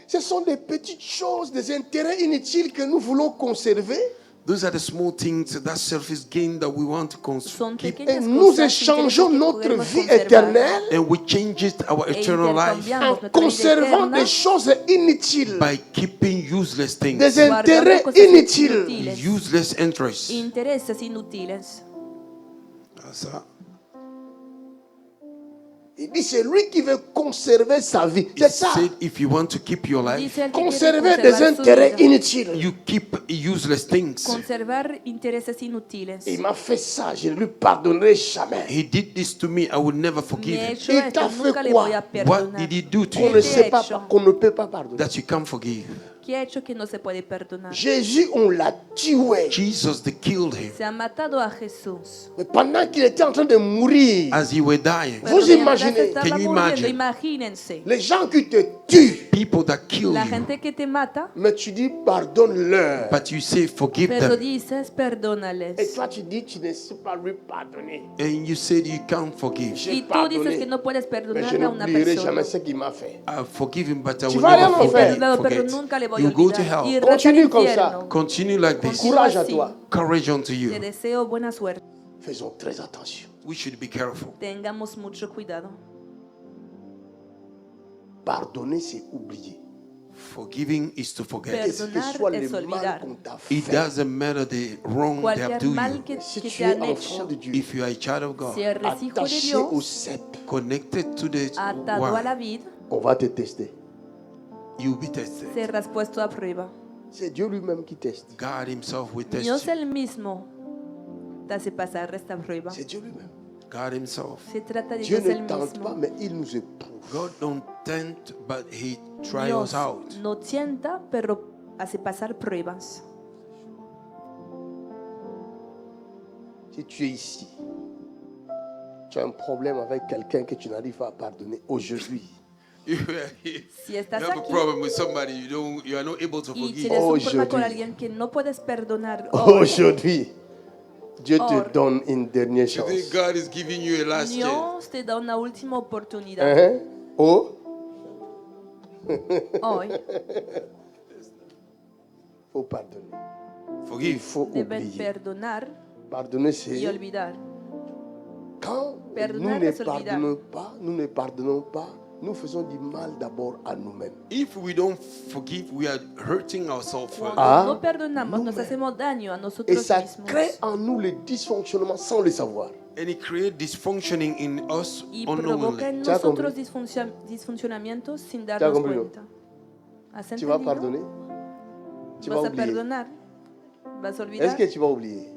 Ce sont des petites choses, des intérêts inutiles que nous voulons conserver. Those are the small things, that surface gain that we want to Son keep. Et pequeñas nous cosas échangeons interesantes que notre podemos vie conservar. éternelle And we change it, our E eternal life, intercambiamos en nuestra vida conservant eterna, des choses inutiles, by keeping useless things, des guardando intérêts cosas inutiles. inútiles, useless interests. intereses inútiles. Ça. Il dit, c'est lui qui veut conserver sa vie. It C'est ça. said, if you want to keep your life, Dice el que quiere Conserver des conservar su intérêts vida, inutiles. you keep useless things. conservar intereses inútiles. Il m'a fait ça, je ne lui pardonnerai jamais. He did this to me, I will never Me forgive he him. hecho Il esto, t'a fait nunca le quoi? voy a What perdonar. did he do to Qu'on you ne sait pas, hecho? qu'on ne peut pas pardonner. that you can't forgive? ¿Qué ha hecho que no se puede perdonar? Jésus, on l'a tué. Jesus, they killed him Se ha matado a Jesús. Mais pendant qu'il était en train de mourir, as he were dying. Pero Vous mientras imaginez? estaba Can you muriendo, imagine? imagínense, les gens qui te tuent, People that kill la you, gente que te mata, mais tu dis pardonne-leur. but you say forgive pero them, dices Et perdónales. toi, tu dis tu ne sais pas lui pardonner. and you said you can't forgive. J'ai Y tú dices que pardonné, no puedes mais je perdonarle a una n'oublierai persona. jamais ce qu'il m'a fait. I forgive him, but I Tu will vas rien never en He faire. perdonado, pero forget. nunca le voy a You go to olvidar. Y hell. irás al Continue comme ça. infierno. Continue like this. Continúa Courage à así. toi. Courage unto Te you. deseo buena suerte. Faisons très attention. We should be careful. Tengamos mucho cuidado. Pardonner, c'est oublier. Forgiving is to forget. Qu'est-ce que Perdonar soit es le mal olvidar. qu'on t'a It fait. doesn't matter the wrong they have Cualquier done mal you. que Si te tu es han enfant hecho, de Dieu, If you are a child of God, si eres hijo de attaché au Dios, cep, connected to the atado a la word, vid, on va te tester. you'll be tested. serás puesto a prueba. C'est Dieu lui-même qui teste. God himself will test Dios you. el mismo te hace pasar esta prueba. C'est Dieu lui-même. God himself. Se trata de Dieu Dios el ne tente pas, mismo. mais il nous éprouve. God don't tempt, but he tries Dios us out. no tienta, pero hace pasar pruebas. Si tu es ici, tu as un problème avec quelqu'un que tu n'arrives pas à pardonner aujourd'hui. Si estás You have a aquí problem with somebody you are not able to y forgive. tienes un problema con Aujourd'hui. alguien que no puedes perdonar hoy, Aujourd'hui, Dieu te Or. donne une dernière chance. Today God is giving you a last chance. Dios te da una última oportunidad. Hein? Oh, Hoy faut pardonner. Il Forgive. faut deben oublier. perdonar Pardonner, y c'est olvidar. quand Perdonar nous ne es olvidar. pardonnons pas, nous faisons du mal d'abord à nous-mêmes. If we don't forgive, we are hurting ourselves first. Cuando Ah, no perdonamos, nos no, hacemos daño a Et nosotros ça mismos. crée en nous le dysfonctionnement sans le savoir. And it creates dysfunctioning in us Y provoca unknowingly. en ¿Ya nosotros compris? disfuncionamientos sin ¿Ya darnos compris? cuenta. ¿Has Tu vas entendido? pardonner? Tu vas Vas a oublier. perdonar. Vas a Est-ce olvidar. que tu vas oublier?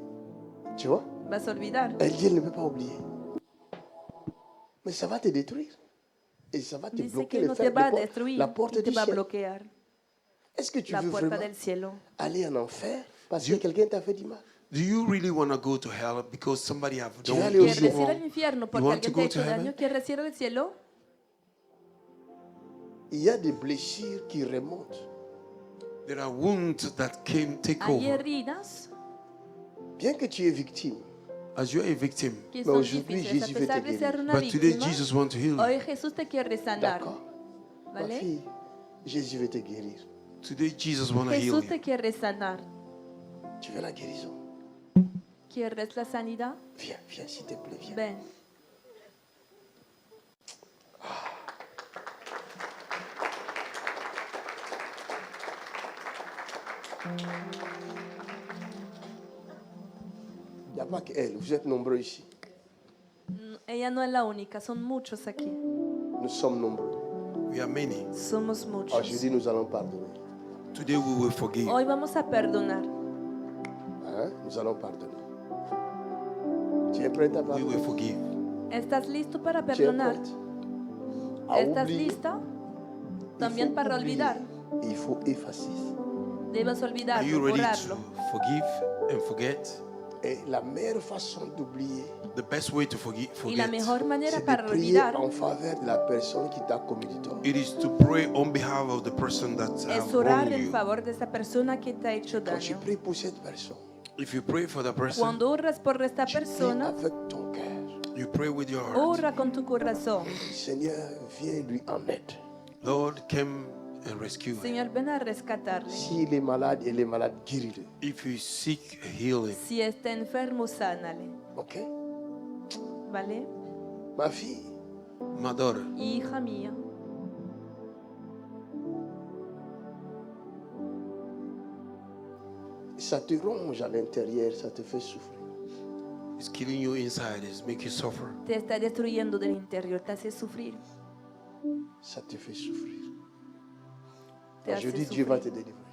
Tu vois? Vas a olvidar. Elle dit, elle ne peut pas oublier. Mais ça va te détruire. Et ça va te Dice bloquer que le no fer- te va a le por- destruir la porte y te du va a ciel. bloquear Est-ce que tu la veux puerta vraiment del cielo. aller en enfer parce que quelqu'un t'a fait du mal? Do you really want to go to hell because somebody have Tu vas done aller au you ¿Quieres ir ciel. al infierno porque want to alguien te ha go to hecho heaven? daño? ¿Quieres ir al cielo? Il y a des blessures qui remontent. There are wounds that take Hay over. heridas Bien que tu es victime, As you are a victim, que Mais son aujourd'hui, difíciles. A Jésus veut te pesar de ser guérir. una but today víctima, Jesus wants to heal you. hoy Jesús te quiere sanar. d'accord? Ma ¿Vale? fille, Jésus veut te guérir. Today Jesus wants to heal Jesús te you. quiere sanar. Tu veux la guérison? ¿Quieres la sanidad? Viens, viens, s'il te plaît, viens. Ven. Il n'y a pas qu'elle, vous êtes nombreux ici. Ella no es la única, son muchos aquí. Nous sommes nombreux. We are many. Somos muchos. Aujourd'hui, nous allons pardonner. Today we will forgive. Hoy vamos a perdonar. Hein? Nous allons pardonner. Tu es prête à We pardonner? will forgive. ¿Estás listo para Tu es perdonar? prête à ¿Estás oublier? lista? Il También faut para oublier. olvidar. Il faut effacer. Debes Are olvidarlo, you ready borrarlo. to forgive and forget? Et la meilleure façon d'oublier, The best way to Y la forget, mejor manera c'est para de prier olvidar en faveur de la personne qui t'a commis du tort. it is to pray on behalf of the person that es have orar wronged en you. favor de esa persona que te ha hecho Quand tu daño. pries pour cette personne, If you pray for the person, Cuando oras por esta tu pries persona, avec ton cœur. you pray with your heart. ora con tu corazón. Seigneur, viens lui en aide. Lord, come and rescue him. Señor, ven a rescatarle. S'il est malade, il est malade, guéris-le. If you seek healing, Si está enfermo, sánale. Ok? ¿Vale? Ma fille, my daughter, Hija mía, ça te ronge à l'intérieur, ça te fait souffrir. it's killing you inside, it's making you suffer. te está destruyendo del interior, te hace sufrir. Ça te fait souffrir. Te Je hace dis, Dieu va te sufrir. délivrer.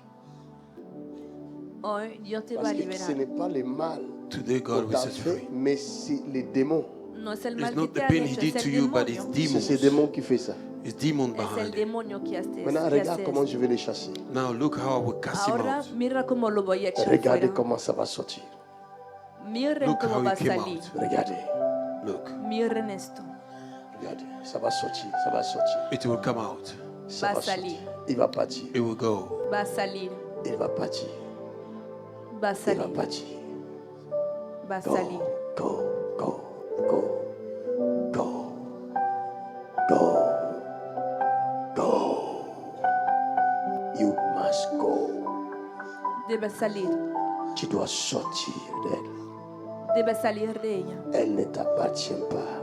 Hoy Dios te va Parce a que liberar. ce n'est pas le mal Today, God qu'on will t'a set you fait, free. mais c'est les démons. No es el It's mal que not te the han pain he hecho, did es to el you, but it's demonio. C'est demons. ces démons qui font ça. It's demon Es el behind it. demonio que hace Maintenant, que regarde hace comment eso. je vais les chasser. Now look how I will cast him Ahora out. mira cómo lo voy a echar Regardez fuera. comment ça va sortir. Miren Look cómo how va he a came salir. out. Regardez, Look, Miren esto. regardez. Ça va sortir, ça va sortir. it will come out. Ça Va va a salir. sortir. Il va partir. It will go. Va a salir. Il va partir. Va a Il va salir. partir. Va a Go, salir. go, go, go, go, go, go. You must go. Debe salir. Tu dois sortir d'elle. Debe salir de ella. Elle ne t'appartient pas.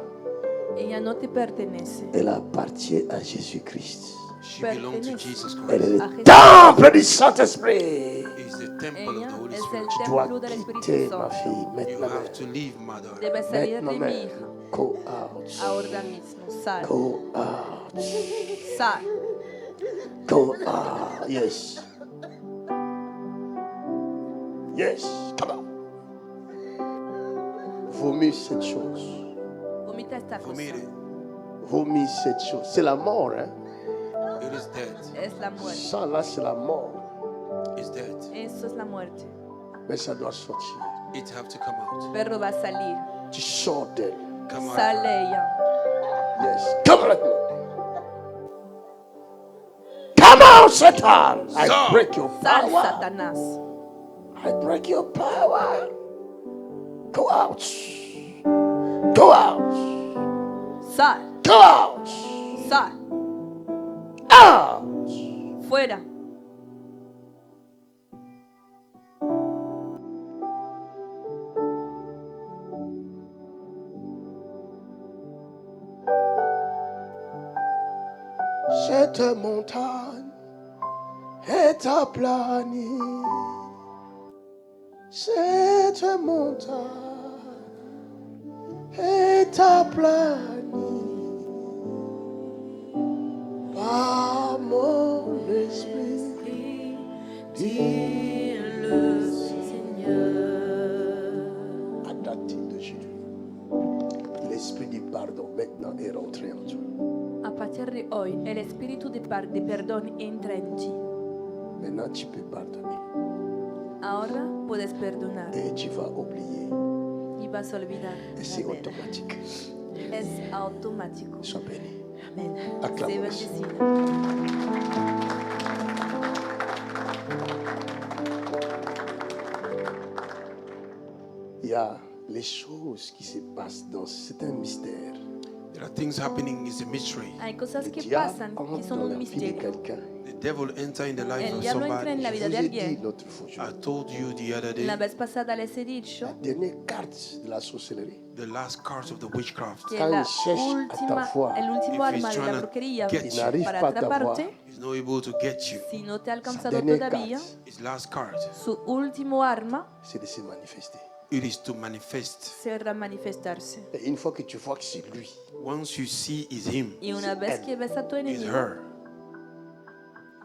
Ella no te pertenece. Elle appartient à Jésus-Christ. She belongs to Pertenece. Jesus Elle est Christ. A le Jesús. temple du Saint-Esprit. It's the temple of Ella the Holy es Spirit. el Tu dois templo del Espíritu quitter, ma Santo. fille, You maintenant. have to leave, mother. Debe salir de mi Maintenant, hija. go out. Ahora mismo. Sal. Go out. Sal. Go out. Yes. Yes. Come on. Vomis cette chose. Vomita esta cosa. Vomit it. Vomis cette chose. C'est la mort, hein. It is dead. Es la muerte. Ça, là, c'est la mort. It's dead. Eso es la muerte. Mais ça doit sortir. It have to come out. Pero va a salir. Tu sors d'elle. Come out. Sale ella. Yes. Come right now. Come out, Satan. I Go. break your Sal, power. Satanás. I break your power. Go out. Go out. Sal. Go out. Sal. Out. Fuera. Cette montagne est aplanie. Cette montagne est aplanie par mon esprit. Dit le Seigneur. À dater de Jésus, l'esprit du pardon maintenant est rentré en toi. A partir de hoy, el espíritu de perdón entra en ti. Maintenant, tu peux pardonner Ahora puedes perdonar et tu vas oublier. y vas a olvidar. Et c'est Amén. automatique. Es automático. Sois béni. Amén. Aclamamos. Sé bendecida. Il y a les choses qui se passent dans c'est un mystère. There are things happening. It's a mystery. Hay cosas Le que diable pasan que entre son dans un la vie de misterio. quelqu'un. The devil enter in the life El of diablo entra en somebody. la Je vida vous de ai dit alguien. l'autre fois, I told you the other day, La vez pasada les he dicho la dernière carte de la sorcellerie. the last cards of the witchcraft. que Quand la il cherche à última, t'avoir, el último if he's arma de trying la to brujería get Il you, n'arrive para pas à t'avoir. atraparte, he's not able to get you. si no te ha Sa alcanzado dernière todavía, carte, His last card, su último arma c'est de se manifester. it is to manifest. será manifestarse. Et une fois que tu vois que c'est lui, Once you see is him, Y una vez él. que ves a tu is enemigo, her,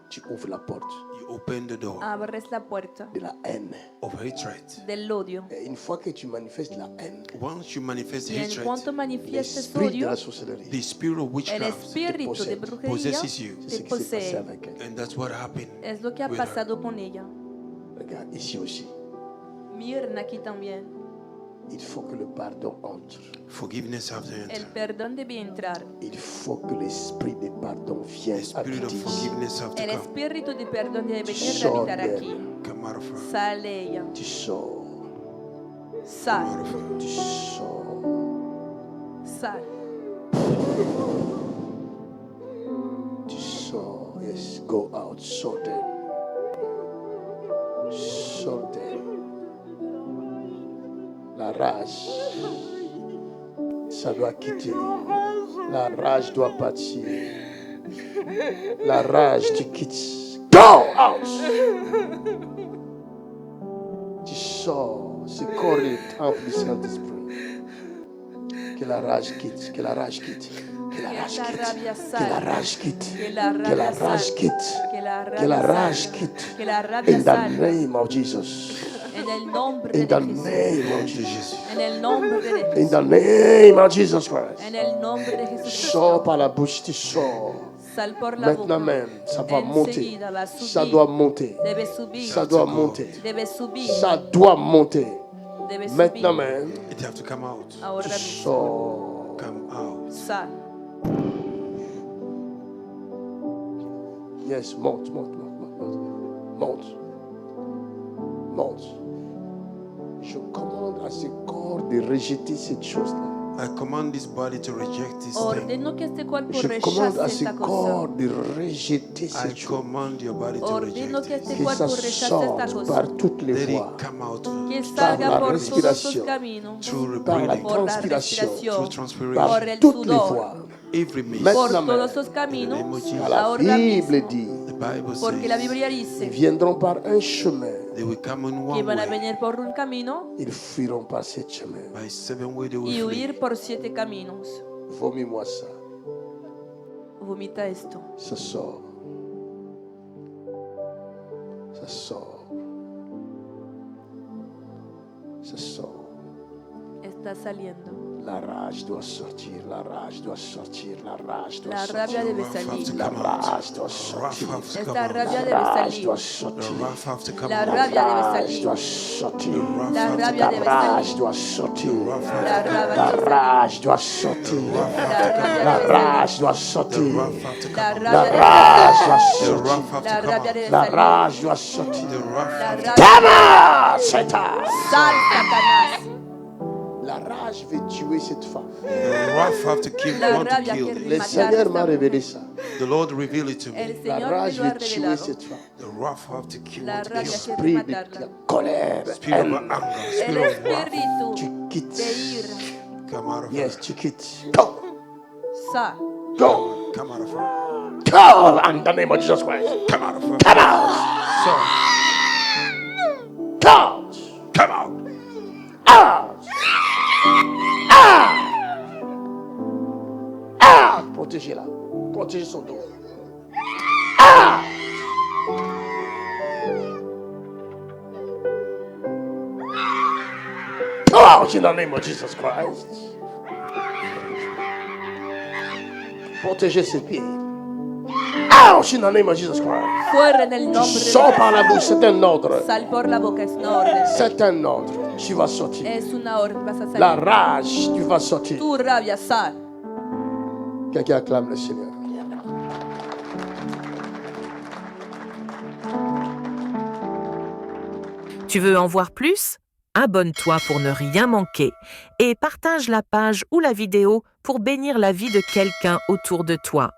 tu ouvres la porte you open the door abres la puerta de la haine. of hatred. del odio. Et une fois que tu manifestes la haine, Once you manifest Y en hatred, cuanto manifiestes l'esprit de odio, la sorcellerie, the spirit of el witchcraft, espíritu de brujería possesses you. c'est ce te qui s'est passé posee. avec elle. And that's what happened. Es lo que ha with her. pasado con ella. Regarde, ici aussi, Miren aquí también. il faut que le pardon entre. Forgiveness have to El enter. perdón debe entrar. Il faut que l'esprit de pardon The vienne spirit of habiter ici. forgiveness have to El come. espíritu de perdón debe venir a Sors habitar d'elle. aquí. Come out of her. Sale ella. Tu sors, Come Sal. out of her. tu sors, Sal. tu sors. Yes, go out. Sort them. Sort them. La rage, ça doit quitter. La rage doit partir. La rage, tu quittes. Go out! Tu sors. Ce corps est le temple du Saint-Esprit. Que la rage quitte. Que la rage quitte. Que la rage quitte. Que la rage quitte. Que la rage quitte. Que la rage quitte. In the name of Jesus. En el nombre In de the Jesús. name of Jesus. En el nombre de In Jesús. the name of Jesus Christ. En el nombre de Jesús. Sors par la bouche, tu sors. Sal por la boca. Maintenant même, ça va monter. Enseguida va a subir. Ça doit monter. Debe subir. Ça doit monter. Debe subir. Ça doit monter. Debe subir. Maintenant même, It have to come out. Ahora tu mismo. sors. Come out. Sal. Yes, monte, monte, monte, monte, monte. Monte. Je commande à ce corps de rejeter cette chose-là. I command this body to reject this thing. Ordeno que este cuerpo Je commande à rechace ce esta corps cosa. de rejeter I cette chose. command your body to Ordeno reject que it. este Que ça cuerpo rechace esta sorte cosa. par toutes les Let voies. it come out Que la salga por todos respiration. sus caminos. through Par la breathing, Por la transpiration. respiración. through Par transpiration, Por el toutes les sudor. voies. every means. Maintenant Por même, todos sus caminos. In the name of Jesus. car la Ahora Bible mismo. dit, The Bible Porque la says Biblia ils dice viendront par un chemin, they will come in que one van a way. venir por un camino ils fuiront par ce chemin. By 7 ways they y will flee. huir por 7 caminos. Vomis-moi ça. Vomita esto. Ça sort. Ça sort. Ça sort. Está saliendo. La rage doit sortir, la rage doit sortir, la rage doit La sortir. rabia debe Wrath have to salir. La come out. rage doit The sortir. wrath have to come Esta out. rabia La debe rage salir. doit The sortir. wrath have to come La out. rabia debe Rage salir. doit sortir. La rabia La debe rage salir. doit sortir. La rabia La debe salir. rage doit sortir. La rabia La debe rage salir. doit The sortir. wrath have to La come out. La rabia rage doit The sortir. wrath have La to come rabia out. debe La salir. rage doit sortir. The wrath La have to rabia. Come on, Satan. Sal, Satanás. La rage veut tuer cette femme. The wrath have to kill, La want to rabia kill. quiere Le matar a Seigneur m'a esta révélé mujer. ça. The Lord revealed it to me. El La Señor me rage lo ha veut tuer revelado. cette femme. The wrath have to kill, La want to rabia kill. quiere Esprit de matarla. la colère, Spirit of haine, anger, El spirit of wrath, espíritu tu de quittes. ira. come out of Yes, her. tu quittes. Go, Sal. go, Come out of her. go in the name of Jesus Christ. Come out of her. Come out, So, go, come out. out, out, out. Protégez-la. Protégez son dos. Out. Go out in the name of Jesus Christ. Protégez ses pieds. Out in the name of Jesus Christ. Fuera en el Tu nombre de sors par la Jesús. bouche, c'est un ordre. Sal por la boca, es una orden. C'est un ordre. Tu vas sortir. Es una orden, vas a salir. La rage, tu vas sortir. Tu rabia, sal. Quelqu'un acclame le Seigneur. Tu veux en voir plus? Abonne-toi pour ne rien manquer et partage la page ou la vidéo pour bénir la vie de quelqu'un autour de toi.